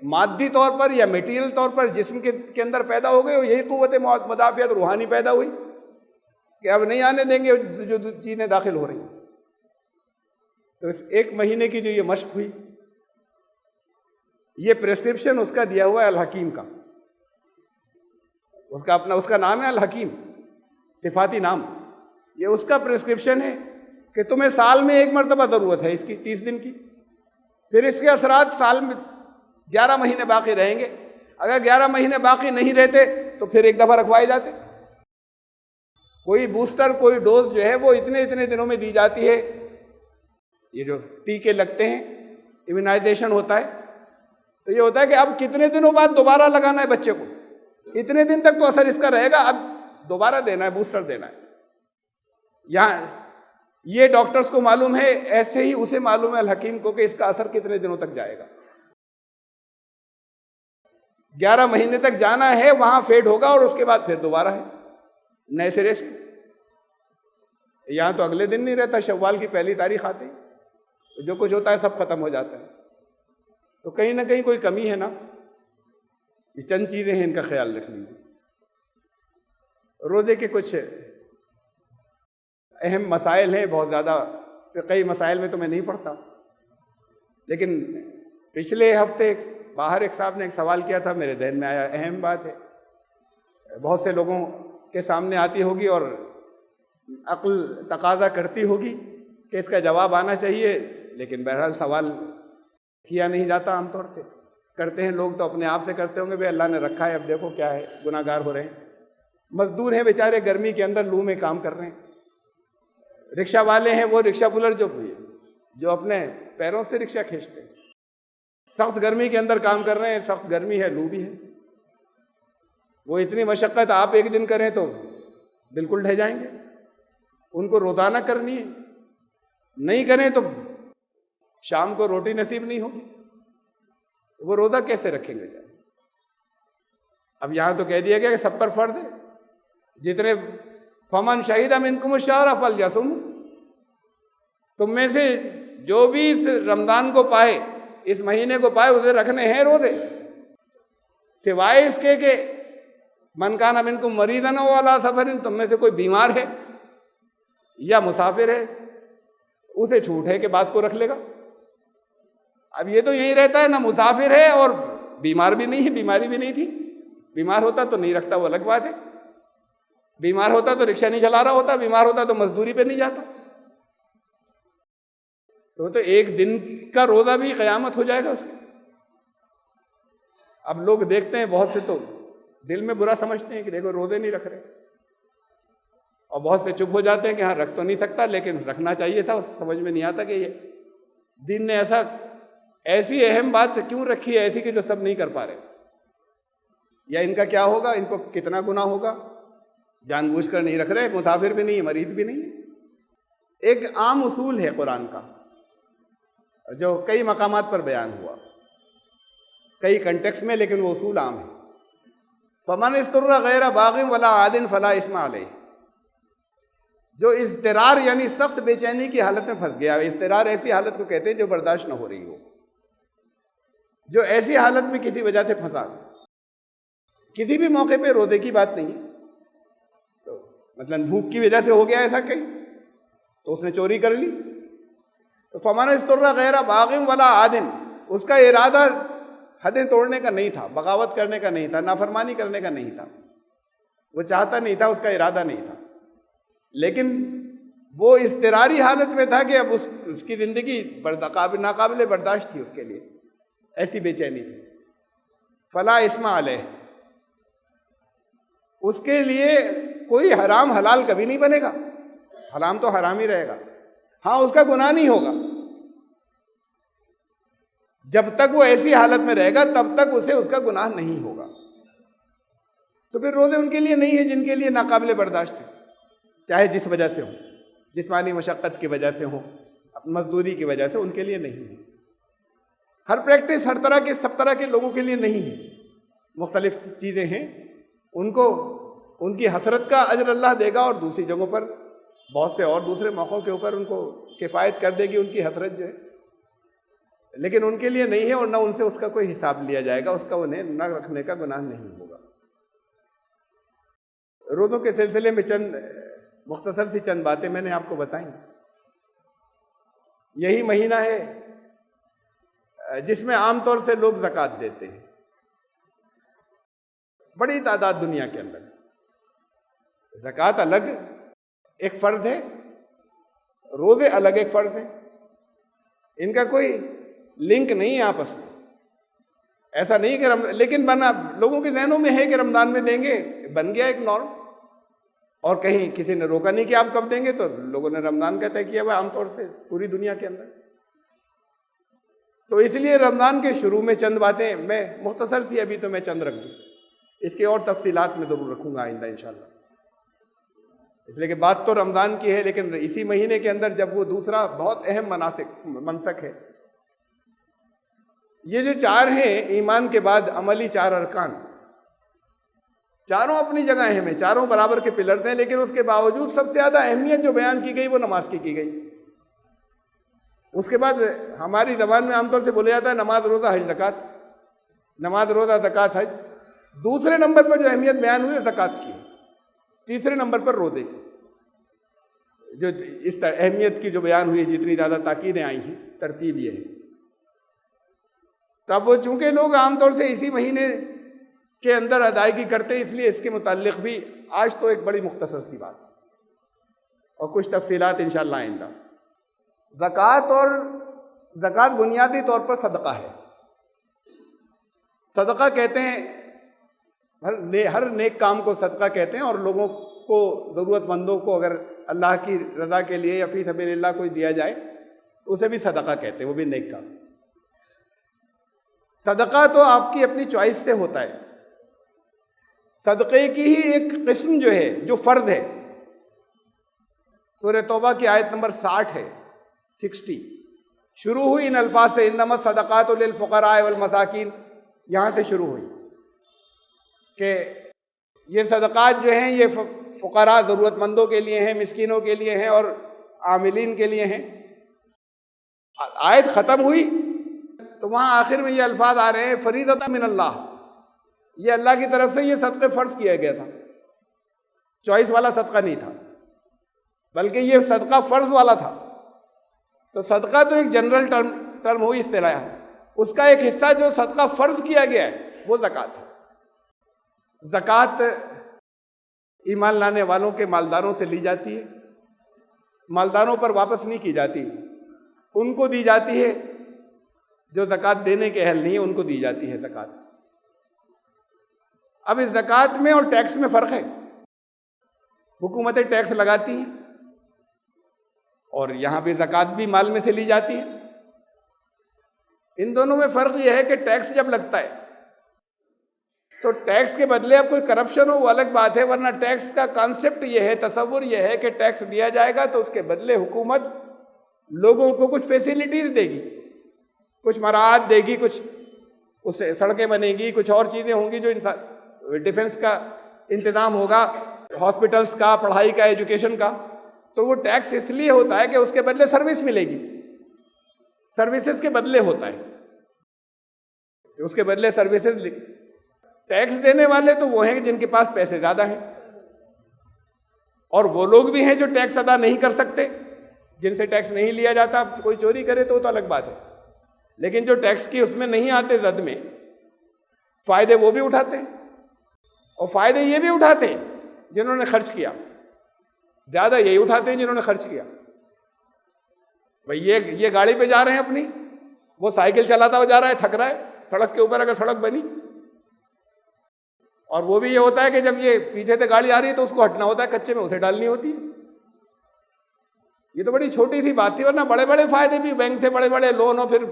Speaker 2: مادی طور پر یا میٹیریل طور پر جسم کے اندر پیدا ہو گئی، اور یہی قوت مدافعت روحانی پیدا ہوئی کہ اب نہیں آنے دیں گے جو چیزیں داخل ہو رہی ہیں. تو اس 1 مہینے کی جو یہ مشق ہوئی، یہ پریسکرپشن اس کا دیا ہوا ہے الحکیم کا. اس کا نام ہے الحکیم، صفاتی نام. یہ اس کا پریسکرپشن ہے کہ تمہیں سال میں 1 مرتبہ ضرورت ہے اس کی، 30 دن کی. پھر اس کے اثرات سال میں 11 مہینے باقی رہیں گے. اگر 11 مہینے باقی نہیں رہتے تو پھر 1 دفعہ رکھوائے جاتے. کوئی بوسٹر، کوئی ڈوز جو ہے وہ اتنے دنوں میں دی جاتی ہے. یہ جو ٹیکے لگتے ہیں، امیونائزیشن ہوتا ہے، تو یہ ہوتا ہے کہ اب کتنے دنوں بعد دوبارہ لگانا ہے بچے کو. اتنے دن تک تو اثر اس کا رہے گا، اب دوبارہ دینا ہے، بوسٹر دینا ہے. یہاں یہ ڈاکٹرز کو معلوم ہے، ایسے ہی اسے معلوم ہے الحکیم کو کہ اس کا اثر کتنے دنوں تک جائے گا. 11 مہینے تک جانا ہے، وہاں فیڈ ہوگا، اور اس کے بعد پھر دوبارہ ہے نئے سرے سے. یہاں تو اگلے دن نہیں رہتا، شوال کی 1 تاریخ آتی، جو کچھ ہوتا ہے سب ختم ہو جاتا ہے. تو کہیں نہ کہیں کوئی کمی ہے نا. یہ چند چیزیں ہیں، ان کا خیال رکھ لیجیے. روزے کے کچھ اہم مسائل ہیں، بہت زیادہ فقہی مسائل میں تو میں نہیں پڑھتا، لیکن پچھلے ہفتے باہر ایک صاحب نے ایک سوال کیا تھا، میرے ذہن میں آیا. اہم بات ہے، بہت سے لوگوں کے سامنے آتی ہوگی اور عقل تقاضا کرتی ہوگی کہ اس کا جواب آنا چاہیے، لیکن بہرحال سوال کیا نہیں جاتا عام طور سے. کرتے ہیں لوگ تو اپنے آپ سے کرتے ہوں گے، بھائی اللہ نے رکھا ہے، اب دیکھو کیا ہے، گناہ گار ہو رہے ہیں. مزدور ہیں بیچارے، گرمی کے اندر لو میں کام کر رہے ہیں. رکشہ والے ہیں، وہ رکشہ پولر جو اپنے پیروں سے رکشہ کھینچتے ہیں، سخت گرمی کے اندر کام کر رہے ہیں، سخت گرمی ہے، لو بھی ہے. وہ اتنی مشقت آپ ایک دن کریں تو بالکل ڈھہ جائیں گے. ان کو روزانہ کرنی ہے، نہیں کریں تو شام کو روٹی نصیب نہیں ہوگی. وہ روزہ کیسے رکھیں گے؟ اب یہاں تو کہہ دیا گیا کہ سب پر فرض ہے. جتنے فمن شہید منکم الشہر فلیصم، تم میں سے جو بھی اس رمضان کو پائے، اس مہینے کو پائے، اسے رکھنے ہیں روزے، سوائے اس کے کہ من کان منکم مریضا او علی سفر، تم میں سے کوئی بیمار ہے یا مسافر ہے، اسے چھوٹ ہے کہ بات کو رکھ لے گا. اب یہ تو یہی رہتا ہے، نہ مسافر ہے اور بیمار بھی نہیں ہے، بیماری بھی نہیں تھی. بیمار ہوتا تو نہیں رکھتا، وہ الگ بات ہے. بیمار ہوتا تو رکشہ نہیں چلا رہا ہوتا، بیمار ہوتا تو مزدوری پہ نہیں جاتا. تو ایک دن کا روزہ بھی قیامت ہو جائے گا اس کی. اب لوگ دیکھتے ہیں بہت سے تو دل میں برا سمجھتے ہیں کہ دیکھو روزے نہیں رکھ رہے، اور بہت سے چپ ہو جاتے ہیں کہ ہاں رکھ تو نہیں سکتا لیکن رکھنا چاہیے تھا. سمجھ میں نہیں آتا کہ یہ دین نے ایسی اہم بات کیوں رکھی ہے ایسی کہ جو سب نہیں کر پا رہے. یا ان کا کیا ہوگا، ان کو کتنا گناہ ہوگا، جان بوجھ کر نہیں رکھ رہے. مسافر بھی نہیں ہے، مریض بھی نہیں ہے. ایک عام اصول ہے قرآن کا جو کئی مقامات پر بیان ہوا، کئی کنٹیکس میں، لیکن وہ اصول عام ہے. فمن اضطر غیر باغ ولا عاد فلا اثم علیہ. جو اضطرار یعنی سخت بے چینی کی حالت میں پھنس گیا. اضطرار ایسی حالت کو کہتے ہیں جو برداشت نہ ہو رہی ہو، جو ایسی حالت میں کسی وجہ سے پھنسا. کسی بھی موقع پہ روزے کی بات نہیں، تو مثلا بھوک کی وجہ سے ہو گیا ایسا کہیں تو اس نے چوری کر لی. تو فمن اضطر غیر باغ ولا عاد، اس کا ارادہ حدیں توڑنے کا نہیں تھا، بغاوت کرنے کا نہیں تھا، نافرمانی کرنے کا نہیں تھا. وہ چاہتا نہیں تھا، اس کا ارادہ نہیں تھا، لیکن وہ اضطراری حالت میں تھا کہ اب اس کی زندگی ناقابل برداشت تھی اس کے لیے، ایسی بے چینی تھی. فلا اثم علیہ، اس کے لیے کوئی حرام حلال کبھی نہیں بنے گا. حرام تو حرام ہی رہے گا. ہاں اس کا گناہ نہیں ہوگا. جب تک وہ ایسی حالت میں رہے گا تب تک اسے اس کا گناہ نہیں ہوگا. تو پھر روزے ان کے لیے نہیں ہیں جن کے لیے ناقابل برداشت ہے، چاہے جس وجہ سے ہو، جسمانی مشقت کی وجہ سے ہو، مزدوری کی وجہ سے، ان کے لیے نہیں ہے. ہر پریکٹس ہر طرح کے سب طرح کے لوگوں کے لیے نہیں ہے. مختلف چیزیں ہیں، ان کو ان کی حسرت کا اجر اللہ دے گا، اور دوسری جگہوں پر بہت سے اور دوسرے موقعوں کے اوپر ان کو کفایت کر دے گی ان کی حسرت جو ہے. لیکن ان کے لیے نہیں ہے، اور نہ ان سے اس کا کوئی حساب لیا جائے گا، اس کا انہیں نہ رکھنے کا گناہ نہیں ہوگا. روزوں کے سلسلے میں چند مختصر سی چند باتیں میں نے آپ کو بتائیں. یہی مہینہ ہے جس میں عام طور سے لوگ زکوٰۃ دیتے ہیں، بڑی تعداد دنیا کے اندر. زکوٰۃ الگ ایک فرض ہے، روزے الگ ایک فرض ہے. ان کا کوئی لنک نہیں ہے آپس میں. ایسا نہیں کہ لیکن لوگوں کے ذہنوں میں ہے کہ رمضان میں دیں گے، بن گیا ایک نارم. اور کہیں کسی نے روکا نہیں کہ آپ کب دیں گے، تو لوگوں نے رمضان کا طے کیا ہوا عام طور سے پوری دنیا کے اندر. تو اس لیے رمضان کے شروع میں چند باتیں میں مختصر سی ابھی تو میں چند رکھ دوں، اس کی اور تفصیلات میں ضرور رکھوں گا آئندہ انشاءاللہ. اس لیے کہ بات تو رمضان کی ہے، لیکن اسی مہینے کے اندر جب وہ دوسرا بہت اہم منسک ہے. یہ جو چار ہیں ایمان کے بعد عملی چار ارکان، چاروں اپنی جگہ اہم ہیں، چاروں برابر کے پلرز ہیں، لیکن اس کے باوجود سب سے زیادہ اہمیت جو بیان کی گئی وہ نماز کی گئی. اس کے بعد ہماری زبان میں عام طور سے بولا جاتا ہے نماز، روزہ، حج، زکوٰۃ. نماز، روزہ، زکوٰۃ، حج. دوسرے نمبر پر جو اہمیت بیان ہوئی ہے زکوٰۃ کی، تیسرے نمبر پر روزے کی. جو اس اہمیت کی جو بیان ہوئی، جتنی زیادہ تاکیدیں آئی ہیں، ترتیب یہ ہے. تب وہ چونکہ لوگ عام طور سے اسی مہینے کے اندر ادائیگی کرتے ہیں، اس لیے اس کے متعلق بھی آج تو ایک بڑی مختصر سی بات اور کچھ تفصیلات انشاءاللہ آئندہ. زکوٰۃ بنیادی طور پر صدقہ ہے. صدقہ کہتے ہیں ہر نیک کام کو صدقہ کہتے ہیں، اور لوگوں کو، ضرورت مندوں کو اگر اللہ کی رضا کے لیے یا فی سبیل اللہ کوئی دیا جائے اسے بھی صدقہ کہتے ہیں، وہ بھی نیک کام. صدقہ تو آپ کی اپنی چوائس سے ہوتا ہے. صدقے کی ہی ایک قسم جو ہے، جو فرض ہے، سورہ توبہ کی آیت نمبر 60 ہے، 60 شروع ہوئی ان الفاظ سے، انما الصدقات للفقراء والمساکین. یہاں سے شروع ہوئی کہ یہ صدقات جو ہیں یہ فقراء، ضرورت مندوں کے لیے ہیں، مسکینوں کے لیے ہیں اور عاملین کے لیے ہیں. آیت ختم ہوئی تو وہاں آخر میں یہ الفاظ آ رہے ہیں، فریضۃ من اللہ. یہ اللہ کی طرف سے یہ صدقہ فرض کیا گیا تھا، چوائس والا صدقہ نہیں تھا، بلکہ یہ صدقہ فرض والا تھا. تو صدقہ تو ایک جنرل ٹرم ہوئی، اصطلاح. اس کا ایک حصہ جو صدقہ فرض کیا گیا ہے وہ زکوٰۃ ہے. زکوٰۃ ایمان لانے والوں کے مالداروں سے لی جاتی ہے، مالداروں پر واپس نہیں کی جاتی، ان کو دی جاتی ہے جو زکوٰۃ دینے کے اہل نہیں ہیں، ان کو دی جاتی ہے زکوٰۃ. اب اس زکوٰۃ میں اور ٹیکس میں فرق ہے. حکومتیں ٹیکس لگاتی ہیں اور یہاں پہ زکوٰۃ بھی مال میں سے لی جاتی ہے. ان دونوں میں فرق یہ ہے کہ ٹیکس جب لگتا ہے تو ٹیکس کے بدلے اب کوئی کرپشن ہو وہ الگ بات ہے، ورنہ ٹیکس کا کانسیپٹ یہ ہے، تصور یہ ہے کہ ٹیکس دیا جائے گا تو اس کے بدلے حکومت لوگوں کو کچھ فیسیلیٹیز دے گی، کچھ مراعات دے گی، کچھ اس سے سڑکیں بنے گی، کچھ اور چیزیں ہوں گی، جو ڈیفنس کا انتظام ہوگا، ہاسپٹلس کا، پڑھائی کا، ایجوکیشن کا. تو وہ ٹیکس اس لیے ہوتا ہے کہ اس کے بدلے سروس ملے گی، سروسز کے بدلے ہوتا ہے کہ اس کے بدلے سروسز. ٹیکس دینے والے تو وہ ہیں جن کے پاس پیسے زیادہ ہیں، اور وہ لوگ بھی ہیں جو ٹیکس ادا نہیں کر سکتے، جن سے ٹیکس نہیں لیا جاتا. اب کوئی چوری کرے تو وہ تو الگ بات ہے، لیکن جو ٹیکس کی اس میں نہیں آتے زد میں، فائدے وہ بھی اٹھاتے ہیں، اور فائدے یہ بھی اٹھاتے ہیں جنہوں نے خرچ کیا، زیادہ یہی اٹھاتے ہیں جنہوں نے خرچ کیا. بھئی یہ گاڑی پہ جا رہے ہیں اپنی، وہ سائیکل چلاتا ہوا جا رہا ہے، تھک رہا ہے سڑک کے اوپر، اگر سڑک بنی، اور وہ بھی یہ ہوتا ہے کہ جب یہ پیچھے سے گاڑی آ رہی ہے تو اس کو ہٹنا ہوتا ہے، کچے میں اسے ڈالنی ہوتی ہے. یہ تو بڑی چھوٹی سی بات تھی، ورنہ بڑے بڑے فائدے بھی، بینک سے بڑے بڑے لون اور پھر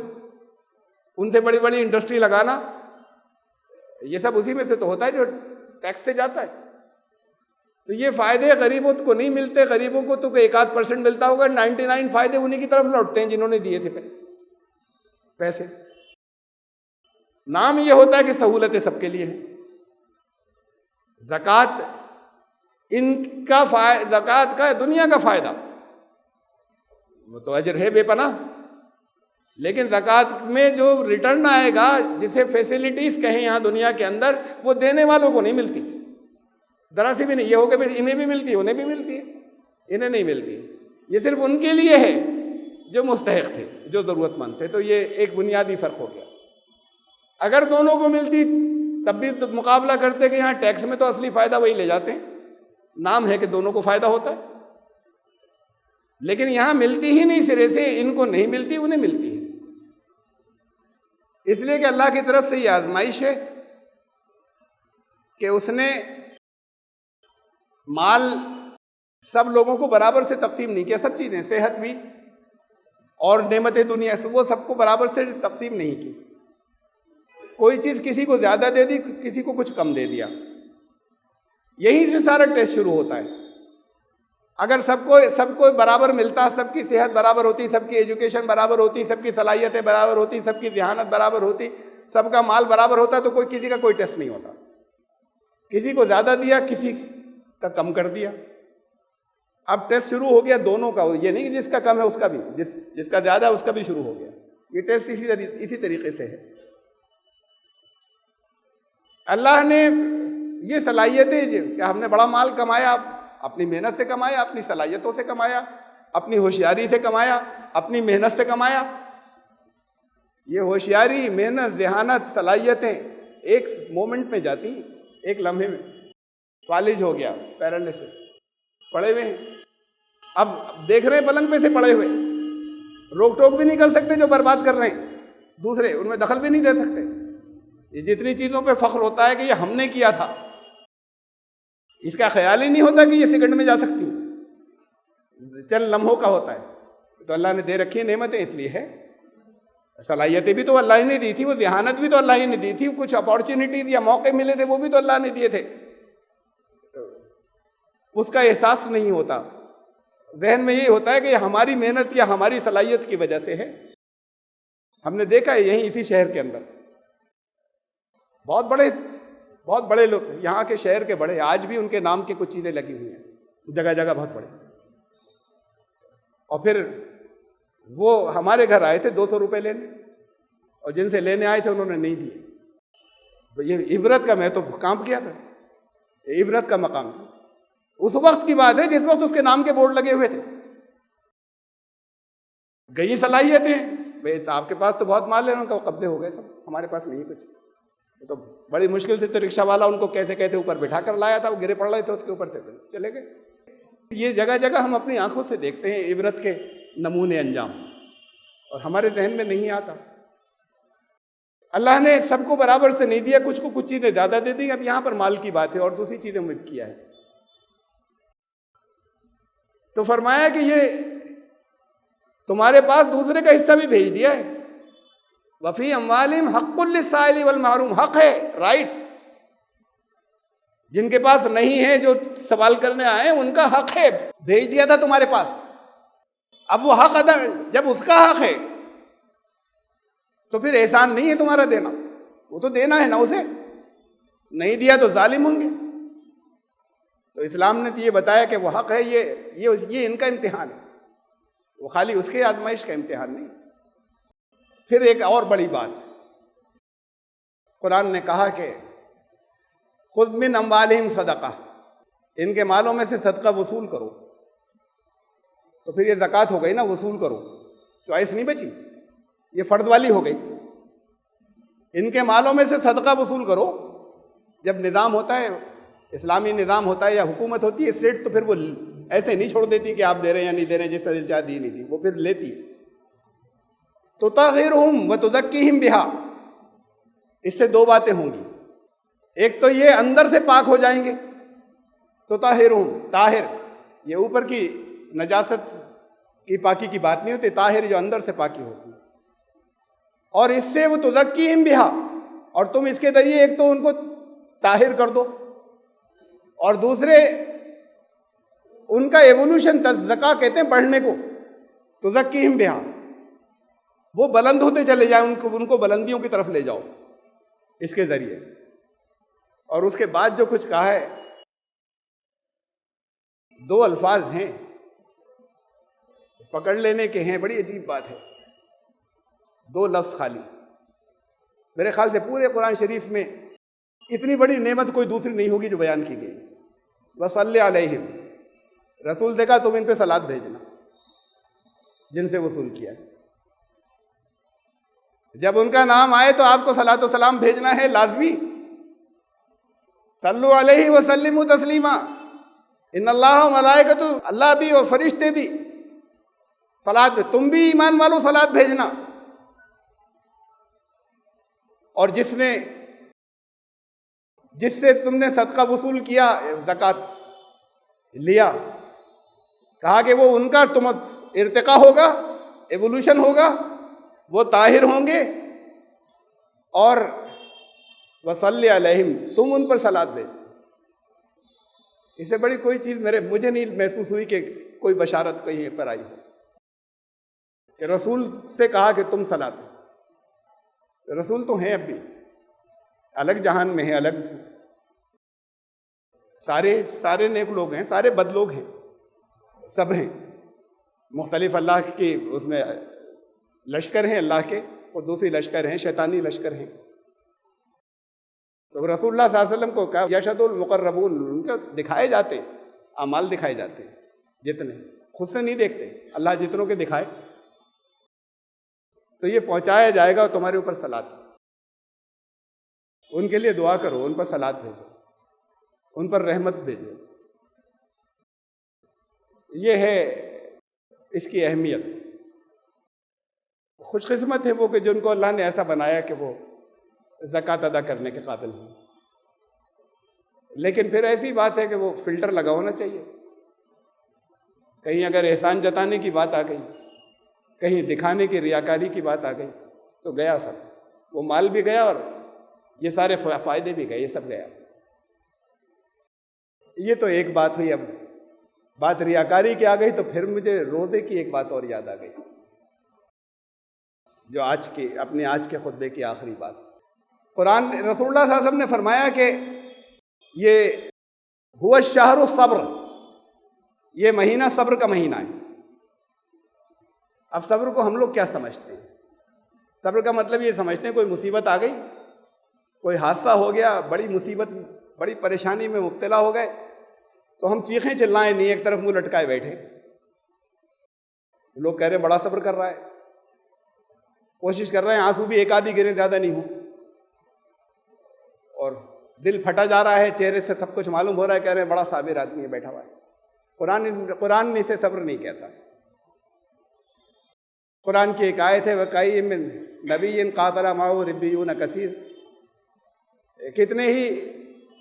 Speaker 2: ان سے بڑی بڑی انڈسٹری لگانا، یہ سب اسی میں سے تو ہوتا ہے جو ٹیکس سے جاتا ہے. تو یہ فائدے غریبوں کو نہیں ملتے، غریبوں کو تو 1-8% ملتا ہوگا، 99 فائدے انہی کی طرف لوٹتے ہیں جنہوں نے دیے تھے پیسے. نام یہ ہوتا ہے کہ سہولتیں سب کے لیے ہیں. زکوٰۃ زکوٰۃ کا دنیا کا فائدہ، وہ تو اجر ہے بے پناہ، لیکن زکوٰۃ میں جو ریٹرن آئے گا، جسے فیسیلیٹیز کہیں یہاں دنیا کے اندر، وہ دینے والوں کو نہیں ملتی، ذرا سی بھی نہیں. یہ ہو کہ انہیں بھی ملتی ہے، انہیں بھی ملتی ہے، انہیں نہیں ملتی. یہ صرف ان کے لیے ہے جو مستحق تھے، جو ضرورت مند تھے. تو یہ ایک بنیادی فرق ہو گیا. اگر دونوں کو ملتی تب بھی تو مقابلہ کرتے کہ یہاں ٹیکس میں تو اصلی فائدہ وہی لے جاتے ہیں، نام ہے کہ دونوں کو فائدہ ہوتا ہے، لیکن یہاں ملتی ہی نہیں سرے سے، ان کو نہیں ملتی، انہیں ملتی ہے. اس لیے کہ اللہ کی طرف سے یہ آزمائش ہے کہ اس نے مال سب لوگوں کو برابر سے تقسیم نہیں کیا. سب چیزیں، صحت بھی اور نعمتیں دنیا سے، وہ سب کو برابر سے تقسیم نہیں کی. کوئی چیز کسی کو زیادہ دے دی، کسی کو کچھ کم دے دیا. یہیں سے سارا ٹیسٹ شروع ہوتا ہے. اگر سب کو برابر ملتا، سب کی صحت برابر ہوتی، سب کی ایجوکیشن برابر ہوتی، سب کی صلاحیتیں برابر ہوتی، سب کی ذہانت برابر ہوتی، سب کا مال برابر ہوتا، تو کسی کا کوئی ٹیسٹ نہیں ہوتا. کسی کو زیادہ دیا، کسی کا کم کر دیا. اب ٹیسٹ شروع ہو گیا دونوں کا. یہ نہیں کہ جس کا کم ہے اس کا بھی، جس کا زیادہ ہے اس کا بھی شروع ہو گیا. یہ ٹیسٹ اسی طریقے سے ہے. اللہ نے یہ صلاحیتیں کہ ہم نے بڑا مال کمایا، اپنی محنت سے کمایا، اپنی صلاحیتوں سے کمایا، اپنی ہوشیاری سے کمایا، اپنی محنت سے کمایا. یہ ہوشیاری، محنت، ذہانت، صلاحیتیں ایک مومنٹ میں جاتی ہیں، ایک لمحے میں. فالج ہو گیا، پیرالسس، پڑے ہوئے ہیں. اب دیکھ رہے ہیں پلنگ پہ سے پڑے ہوئے، روک ٹوک بھی نہیں کر سکتے جو برباد کر رہے ہیں دوسرے، ان میں دخل بھی نہیں دے سکتے۔ یہ جتنی چیزوں پہ فخر ہوتا ہے کہ یہ ہم نے کیا تھا، اس کا خیال ہی نہیں ہوتا کہ یہ سیکنڈ میں جا سکتی ہیں، چند لمحوں کا ہوتا ہے۔ تو اللہ نے دے رکھی نعمتیں اس لیے ہے، صلاحیتیں بھی تو اللہ ہی نے دی تھی، وہ ذہانت بھی تو اللہ ہی نے دی تھی، کچھ اپارچونیٹیز یا موقع ملے تھے وہ بھی تو اللہ نے دیے تھے، اس کا احساس نہیں ہوتا۔ ذہن میں یہی ہوتا ہے کہ یہ ہماری محنت یا ہماری صلاحیت کی وجہ سے ہے۔ ہم نے دیکھا ہے یہیں اسی شہر کے اندر بہت بڑے لوگ، یہاں کے شہر کے بڑے، آج بھی ان کے نام کی کچھ چیزیں لگی ہوئی ہیں جگہ جگہ، بہت بڑے، اور پھر وہ ہمارے گھر آئے تھے 200 روپے لینے، اور جن سے لینے آئے تھے انہوں نے نہیں دیے۔ یہ عبرت کا، میں تو کانپ گیا تھا، یہ عبرت کا مقام تھا۔ اس وقت کی بات ہے جس وقت اس کے نام کے بورڈ لگے ہوئے تھے۔ گئی صلاحیتیں، بھئی آپ کے پاس تو بہت مال ہے، ان کا قبضے ہو گئے سب، ہمارے پاس نہیں کچھ۔ تو بڑی مشکل سے تو رکشہ والا ان کو کہتے کہتے اوپر بٹھا کر لایا تھا، وہ گرے پڑ رہے تھے اس کے اوپر سے، چلے گئے۔ یہ جگہ جگہ ہم اپنی آنکھوں سے دیکھتے ہیں عبرت کے نمونے انجام، اور ہمارے ذہن میں نہیں آتا۔ اللہ نے سب کو برابر سے نہیں دیا، کچھ کو کچھ چیزیں زیادہ دے دی۔ اب یہاں پر مال کی بات ہے اور دوسری چیزوں میں بھی کیا ہے، تو فرمایا کہ یہ تمہارے پاس دوسرے کا حصہ بھی بھیج دیا ہے۔ وفی اموالہم حق للسائل والمحروم، حق ہے، رائٹ، جن کے پاس نہیں ہے، جو سوال کرنے آئے ان کا حق ہے، بھیج دیا تھا تمہارے پاس۔ اب وہ حق ادا، جب اس کا حق ہے تو پھر احسان نہیں ہے تمہارا دینا، وہ تو دینا ہے نا اسے، نہیں دیا تو ظالم ہوں گے۔ تو اسلام نے تو یہ بتایا کہ وہ حق ہے، یہ ان کا امتحان ہے، وہ خالی اس کے آزمائش کا امتحان نہیں۔ پھر ایک اور بڑی بات، قرآن نے کہا کہ خذ من اموالہم صدقہ، ان کے مالوں میں سے صدقہ وصول کرو۔ تو پھر یہ زکوٰۃ ہو گئی نا، وصول کرو، چوائس نہیں بچی، یہ فرض والی ہو گئی۔ ان کے مالوں میں سے صدقہ وصول کرو۔ جب نظام ہوتا ہے، اسلامی نظام ہوتا ہے یا حکومت ہوتی ہے اسٹیٹ، تو پھر وہ ایسے نہیں چھوڑ دیتی کہ آپ دے رہے ہیں یا نہیں دے رہے ہیں، جس کا دل چاہ دی نہیں تھی، وہ پھر لیتی ہے۔ تطہرہم وتزکیہم بہا، اس سے دو باتیں ہوں گی، ایک تو یہ اندر سے پاک ہو جائیں گے، تطہرہم، طاہر، یہ اوپر کی نجاست کی پاکی کی بات نہیں ہوتی، طاہر جو اندر سے پاکی ہوتی ہے، اور اس سے وہ تزکیہم بہا، اور تم اس کے ذریعے ایک تو ان کو طاہر کر دو، اور دوسرے ان کا ایوولوشن، تزکیہ کہتے ہیں بڑھنے کو، تزکیہم بہا، وہ بلند ہوتے چلے جائیں، ان کو بلندیوں کی طرف لے جاؤ اس کے ذریعے۔ اور اس کے بعد جو کچھ کہا ہے، دو الفاظ ہیں، پکڑ لینے کے ہیں، بڑی عجیب بات ہے، دو لفظ خالی۔ میرے خیال سے پورے قرآن شریف میں اتنی بڑی نعمت کوئی دوسری نہیں ہوگی جو بیان کی گئی۔ وصلی علیہم، رسول سے کہا تم ان پہ صلوات بھیجنا جن سے وصول کیا ہے۔ جب ان کا نام آئے تو آپ کو صلاۃ و سلام بھیجنا ہے، لازمی۔ صلو علیہ وسلموا تسلیما، ان اللہ و ملائکۃ، اللہ بھی اور فرشتے بھی صلاۃ پہ، تم بھی ایمان والو صلاۃ بھیجنا۔ اور جس سے تم نے صدقہ وصول کیا، زکوٰۃ لیا، کہا کہ وہ ان کا تم ارتقا ہوگا، ایوولوشن ہوگا، وہ طاہر ہوں گے، اور وصلی علیہم، تم ان پر صلوات بھیج۔ اس سے بڑی کوئی چیز مجھے نہیں محسوس ہوئی کہ کوئی بشارت کہیں پر آئی ہو کہ رسول سے کہا کہ تم صلوات بھیجو۔ رسول تو ہیں اب بھی، الگ جہان میں ہیں، الگ سارے نیک لوگ ہیں، سارے بد لوگ ہیں، سب ہیں، مختلف اللہ کی اس میں لشکر ہیں اللہ کے، اور دوسری لشکر ہیں شیطانی لشکر ہیں۔ تو رسول اللہ صلی اللہ علیہ وسلم کو کہا یشہد المقربون، ان کو دکھائے جاتے، اعمال دکھائے جاتے جتنے، خود سے نہیں دیکھتے، اللہ جتنوں کے دکھائے تو یہ پہنچایا جائے گا تمہارے اوپر صلوات۔ ان کے لیے دعا کرو، ان پر صلوات بھیجو، ان پر رحمت بھیجو۔ یہ ہے اس کی اہمیت۔ خوش قسمت ہے وہ کہ جن کو اللہ نے ایسا بنایا کہ وہ زکوٰۃ ادا کرنے کے قابل ہوں. لیکن پھر ایسی بات ہے کہ وہ فلٹر لگا ہونا چاہیے. کہیں اگر احسان جتانے کی بات آ گئی، کہیں دکھانے کی ریاکاری کی بات آ گئی تو گیا سب. وہ مال بھی گیا اور یہ سارے فائدے بھی گئے، یہ سب گیا. یہ تو ایک بات ہوئی. اب بات ریاکاری کی آ گئی تو پھر مجھے روزے کی ایک بات اور یاد آ گئی، جو آج کے خطبے کی آخری بات. قرآن رسول اللہ صلی اللہ علیہ وسلم نے فرمایا کہ یہ ہوا الشہر الصبر، یہ مہینہ صبر کا مہینہ ہے. اب صبر کو ہم لوگ کیا سمجھتے ہیں؟ صبر کا مطلب یہ سمجھتے ہیں کوئی مصیبت آ گئی، کوئی حادثہ ہو گیا، بڑی مصیبت، بڑی پریشانی میں مبتلا ہو گئے تو ہم چیخیں چلائیں نہیں، ایک طرف منہ لٹکائے بیٹھے. لوگ کہہ رہے ہیں بڑا صبر کر رہا ہے، کوشش کر رہے ہیں آنسو بھی ایک آدھی گریں، زیادہ نہیں ہوں، اور دل پھٹا جا رہا ہے، چہرے سے سب کچھ معلوم ہو رہا ہے، کہہ رہے ہیں بڑا صابر آدمی ہے بیٹھا ہوا ہے. قرآن اسے صبر نہیں کہتا. قرآن کی ایک آیت ہے وَكَأَيٍّ مِّن نَبِيٍّ قَاتَلَ مَعَهُ رِبِّيُّونَ كَثِيرٌ، کتنے ہی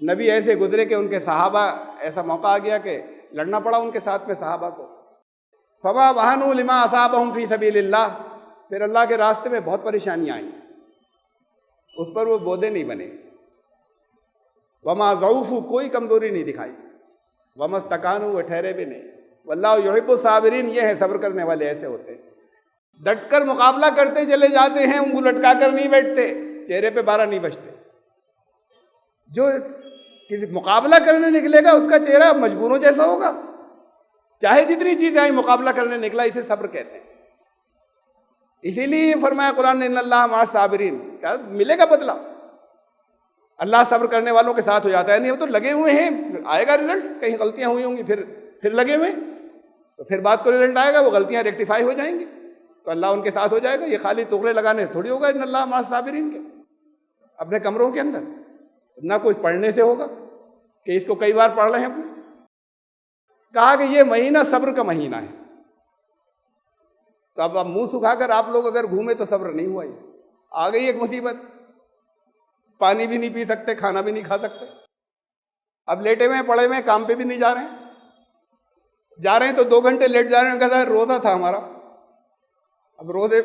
Speaker 2: نبی ایسے گزرے کہ ان کے صحابہ ایسا موقع آ گیا کہ لڑنا پڑا ان کے ساتھ میں صحابہ کو. فَمَا وَهَنُوا لِمَا أَصَابَهُمْ فِي سَبِيلِ اللَّهِ، پھر اللہ کے راستے میں بہت پریشانیاں آئیں، اس پر وہ بودے نہیں بنے. وَمَا ضَعُفُوا، کوئی کمزوری نہیں دکھائی. وَمَا اسْتَكَانُوا، وہ ٹھہرے بھی نہیں. وَاللَّهُ يُحِبُّ الصَّابِرِينَ، یہ ہے صبر کرنے والے ایسے ہوتے ہیں، ڈٹ کر مقابلہ کرتے چلے جاتے ہیں، انگل لٹکا کر نہیں بیٹھتے، چہرے پہ بارہ نہیں بجتے. جو کسی مقابلہ کرنے نکلے گا اس کا چہرہ مجبوروں جیسا ہوگا، چاہے جتنی چیزیں آئیں مقابلہ کرنے نکلا، اسے صبر کہتے ہیں. اسی لیے فرمایا قرآن نے ان اللہ مع الصابرین، کیا ملے گا بدلہ، اللہ صبر کرنے والوں کے ساتھ ہو جاتا ہے. نہیں وہ تو لگے ہوئے ہیں، پھر آئے گا رزلٹ. کہیں غلطیاں ہوئی ہوں گی، پھر لگے ہوئے تو پھر بات کو رزلٹ آئے گا، وہ غلطیاں ریکٹیفائی ہو جائیں گی تو اللہ ان کے ساتھ ہو جائے گا. یہ خالی تغلے لگانے سے تھوڑی ہوگا ان اللہ مع الصابرین کے. اپنے کمروں کے اندر نہ کچھ پڑھنے سے ہوگا کہ اس کو کئی بار پڑھ رہے ہیں. کہا کہ یہ مہینہ صبر کا مہینہ ہے. تو اب منہ سکھا کر آپ لوگ اگر گھومے تو صبر نہیں ہوا. آ گئی ایک مصیبت، پانی بھی نہیں پی سکتے، کھانا بھی نہیں کھا سکتے، اب لیٹے ہوئے پڑے ہوئے، کام پہ بھی نہیں جا رہے ہیں، جا رہے ہیں تو 2 گھنٹے لیٹ جا رہے ہیں. کہتا ہے روزہ تھا ہمارا. اب روزے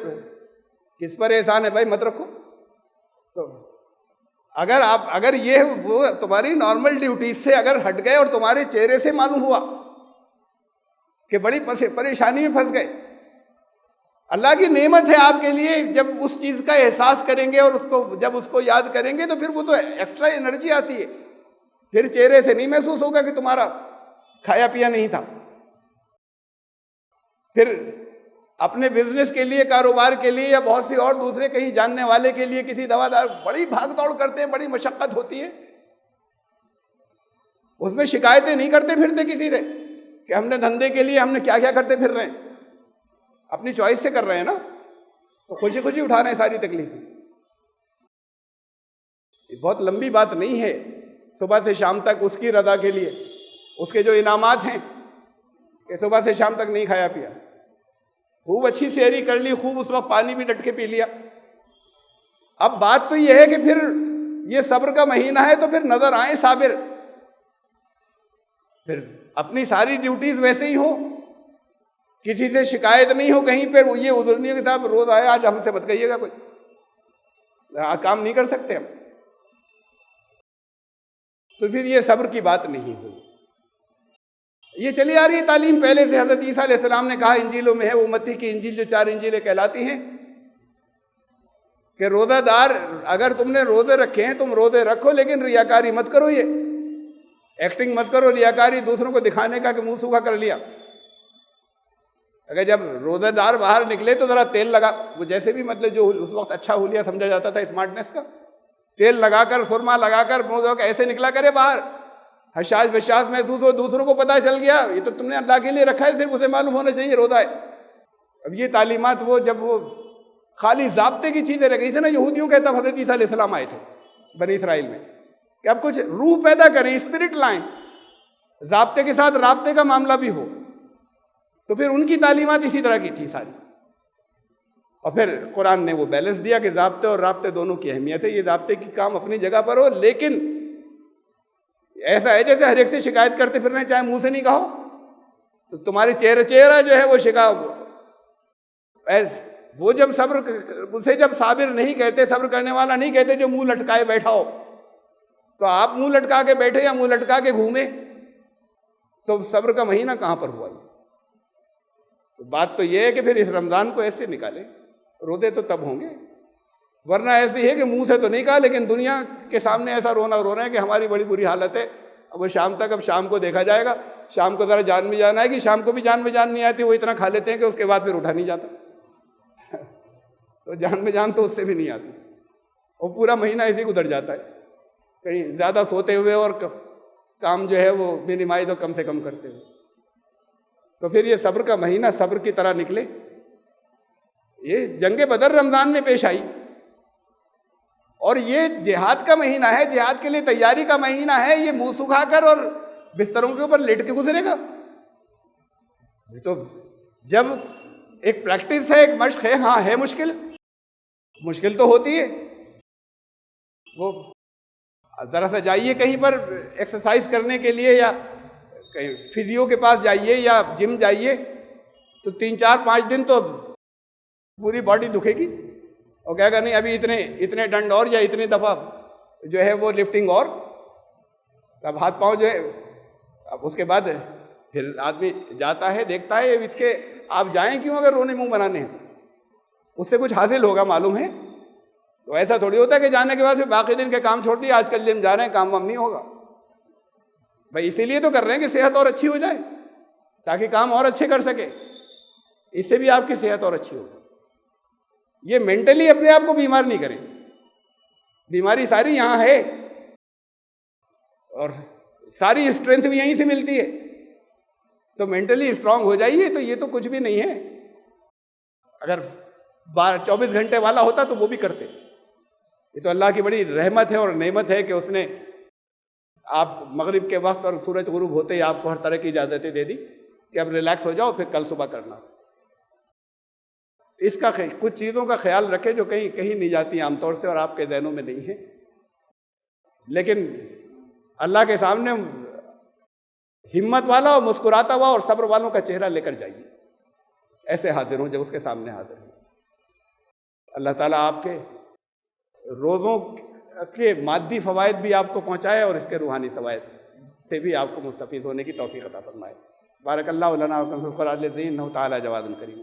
Speaker 2: کس پر احسان ہے بھائی، مت رکھو. تو اگر یہ وہ تمہاری نارمل ڈیوٹیز سے اگر ہٹ گئے اور تمہارے چہرے سے معلوم ہوا کہ بڑی پریشانی میں پھنس گئے، اللہ کی نعمت ہے آپ کے لیے. جب اس چیز کا احساس کریں گے اور جب اس کو یاد کریں گے تو پھر وہ تو ایکسٹرا انرجی آتی ہے. پھر چہرے سے نہیں محسوس ہوگا کہ تمہارا کھایا پیا نہیں تھا. پھر اپنے بزنس کے لیے، کاروبار کے لیے، یا بہت سی اور دوسرے کہیں جاننے والے کے لیے کسی دوادار بڑی بھاگ دوڑ کرتے ہیں، بڑی مشقت ہوتی ہے. اس میں شکایتیں نہیں کرتے پھرتے کسی سے کہ ہم نے دھندے کے لیے ہم نے کیا کیا کرتے پھر رہے ہیں. اپنی چوائس سے کر رہے ہیں نا، تو خوشی خوشی اٹھا رہے ہیں ساری تکلیفیں. یہ بہت لمبی بات نہیں ہے. صبح سے شام تک اس کی رضا کے لیے اس کے جو انعامات ہیں کہ صبح سے شام تک نہیں کھایا پیا، خوب اچھی سحری کر لی، خوب اس وقت پانی بھی ڈٹ کے پی لیا. اب بات تو یہ ہے کہ پھر یہ صبر کا مہینہ ہے تو پھر نظر آئے صابر، پھر اپنی ساری ڈیوٹیز ویسے ہی ہو، کسی سے شکایت نہیں ہو کہیں پہ یہ عذر نہیں ہو کہ صاحب روز آیا آج ہم سے مت کہیے گا، کچھ کام نہیں کر سکتے ہم. تو پھر یہ صبر کی بات نہیں ہوئی. یہ چلی آ رہی تعلیم پہلے سے. حضرت عیسیٰ علیہ السلام نے کہا انجیلوں میں ہے، امتی کی انجیل جو 4 انجیلیں کہلاتی ہیں، کہ روزہ دار اگر تم نے روزے رکھے ہیں تم روزے رکھو، لیکن ریاکاری مت کرو، یہ ایکٹنگ مت کرو، ریاکاری دوسروں کو دکھانے کا کہ منہ سوکھا کر لیا. اگر جب روزہ دار باہر نکلے تو ذرا تیل لگا، وہ جیسے بھی مطلب جو اس وقت اچھا حلیہ سمجھا جاتا تھا اسمارٹنیس کا، تیل لگا کر سرما لگا کر منہ ایسے نکلا کرے باہر، حشاش بشاش محسوس ہو، دوسروں کو پتہ چل گیا یہ تو تم نے اللہ کے لیے رکھا ہے، صرف اسے معلوم ہونا چاہیے روزہ ہے. اب یہ تعلیمات جب وہ خالی ضابطے کی چیزیں رہ گئی تھی نا، یہودیوں کہتا حضرت عیسیٰ علیہ السلام آئے تھے بنی اسرائیل میں کہ اب کچھ روح پیدا کریں، اسپرٹ لائیں، ضابطے کے ساتھ رابطے کا معاملہ بھی ہو. تو پھر ان کی تعلیمات اسی طرح کی تھی ساری. اور پھر قرآن نے وہ بیلنس دیا کہ ضابطے اور رابطے دونوں کی اہمیت ہے. یہ ضابطے کی کام اپنی جگہ پر ہو، لیکن ایسا ہے جیسے ہر ایک سے شکایت کرتے پھرنا، چاہے منہ سے نہیں کہو تو تمہاری چہرہ جو ہے وہ وہ جب اسے جب صابر نہیں کہتے، صبر کرنے والا نہیں کہتے، جو منہ لٹکائے بیٹھا ہو، تو آپ منہ لٹکا کے بیٹھے یا منہ لٹکا کے گھومے تو صبر کا مہینہ کہاں پر ہوا؟ تو بات تو یہ ہے کہ پھر اس رمضان کو ایسے نکالیں. روتے تو تب ہوں گے، ورنہ ایسی ہے کہ منہ سے تو نہیں کہا لیکن دنیا کے سامنے ایسا رو رہے ہیں کہ ہماری بڑی بری حالت ہے. اب وہ شام تک، اب شام کو دیکھا جائے گا. شام کو ذرا جان میں جان آئے گی. شام کو بھی جان میں جان نہیں آتی، وہ اتنا کھا لیتے ہیں کہ اس کے بعد پھر اٹھا نہیں جاتا. تو جان میں جان تو اس سے بھی نہیں آتی، اور پورا مہینہ ایسے ہی گزر جاتا ہے. کہیں زیادہ سوتے ہوئے اور کام جو ہے وہ بے نمائی تو کم سے کم کرتے ہوئے. تو پھر یہ صبر کا مہینہ صبر کی طرح نکلے. یہ جنگ بدر رمضان میں پیش آئی، اور یہ جہاد کا مہینہ ہے، جہاد کے لیے تیاری کا مہینہ ہے. یہ منہ سکھا کر اور بستروں کے اوپر لیٹ کے گزرے گا؟ تو جب ایک پریکٹس ہے، ایک مشق ہے، ہاں ہے مشکل تو ہوتی ہے. وہ ذرا سا جائیے کہیں پر ایکسرسائز کرنے کے لیے، یا کہیں فزیو کے پاس جائیے یا جم جائیے، تو 3-4-5 دن تو پوری باڈی دکھے گی، اور کہے گا نہیں ابھی اتنے ڈنڈ اور، یا اتنی دفعہ جو ہے وہ لفٹنگ اور. اب ہاتھ پاؤں جو ہے، اب اس کے بعد پھر آدمی جاتا ہے، دیکھتا ہے اس کے آپ جائیں کیوں اگر رونے منہ بنانے ہیں؟ اس سے کچھ حاصل ہوگا معلوم ہے. تو ایسا تھوڑی ہوتا ہے کہ جانے کے بعد پھر باقی دن کے کام چھوڑ دیے، آج کل جم جا رہے ہیں، کام وام نہیں ہوگا. بھائی اسی لیے تو کر رہے ہیں کہ صحت اور اچھی ہو جائے، تاکہ کام اور اچھے کر سکے. اس سے بھی آپ کی صحت اور اچھی ہوگی. یہ مینٹلی اپنے آپ کو بیمار نہیں کریں، بیماری ساری یہاں ہے، اور ساری اسٹرینتھ بھی یہیں سے ملتی ہے. تو مینٹلی اسٹرانگ ہو جائیے. تو یہ تو کچھ بھی نہیں ہے. اگر 24 گھنٹے والا ہوتا تو وہ بھی کرتے. یہ تو اللہ کی بڑی رحمت ہے اور نعمت ہے کہ اس نے آپ مغرب کے وقت اور سورج غروب ہوتے ہی آپ کو ہر طرح کی اجازتیں دے دی کہ اب ریلیکس ہو جاؤ، پھر کل صبح کرنا. اس کا کچھ چیزوں کا خیال رکھے جو کہیں نہیں جاتی عام طور سے اور آپ کے ذہنوں میں نہیں ہے، لیکن اللہ کے سامنے ہمت والا اور مسکراتا ہوا اور صبر والوں کا چہرہ لے کر جائیے. ایسے حاضر ہوں جب اس کے سامنے حاضر ہوں. اللہ تعالیٰ آپ کے روزوں کے مادی فوائد بھی آپ کو پہنچائے اور اس کے روحانی فوائد سے بھی آپ کو مستفید ہونے کی توفیق عطا فرمائے. بارک اللہ لنا و لکم فی القرآن العظیم، انہ تعالی جواد کریم.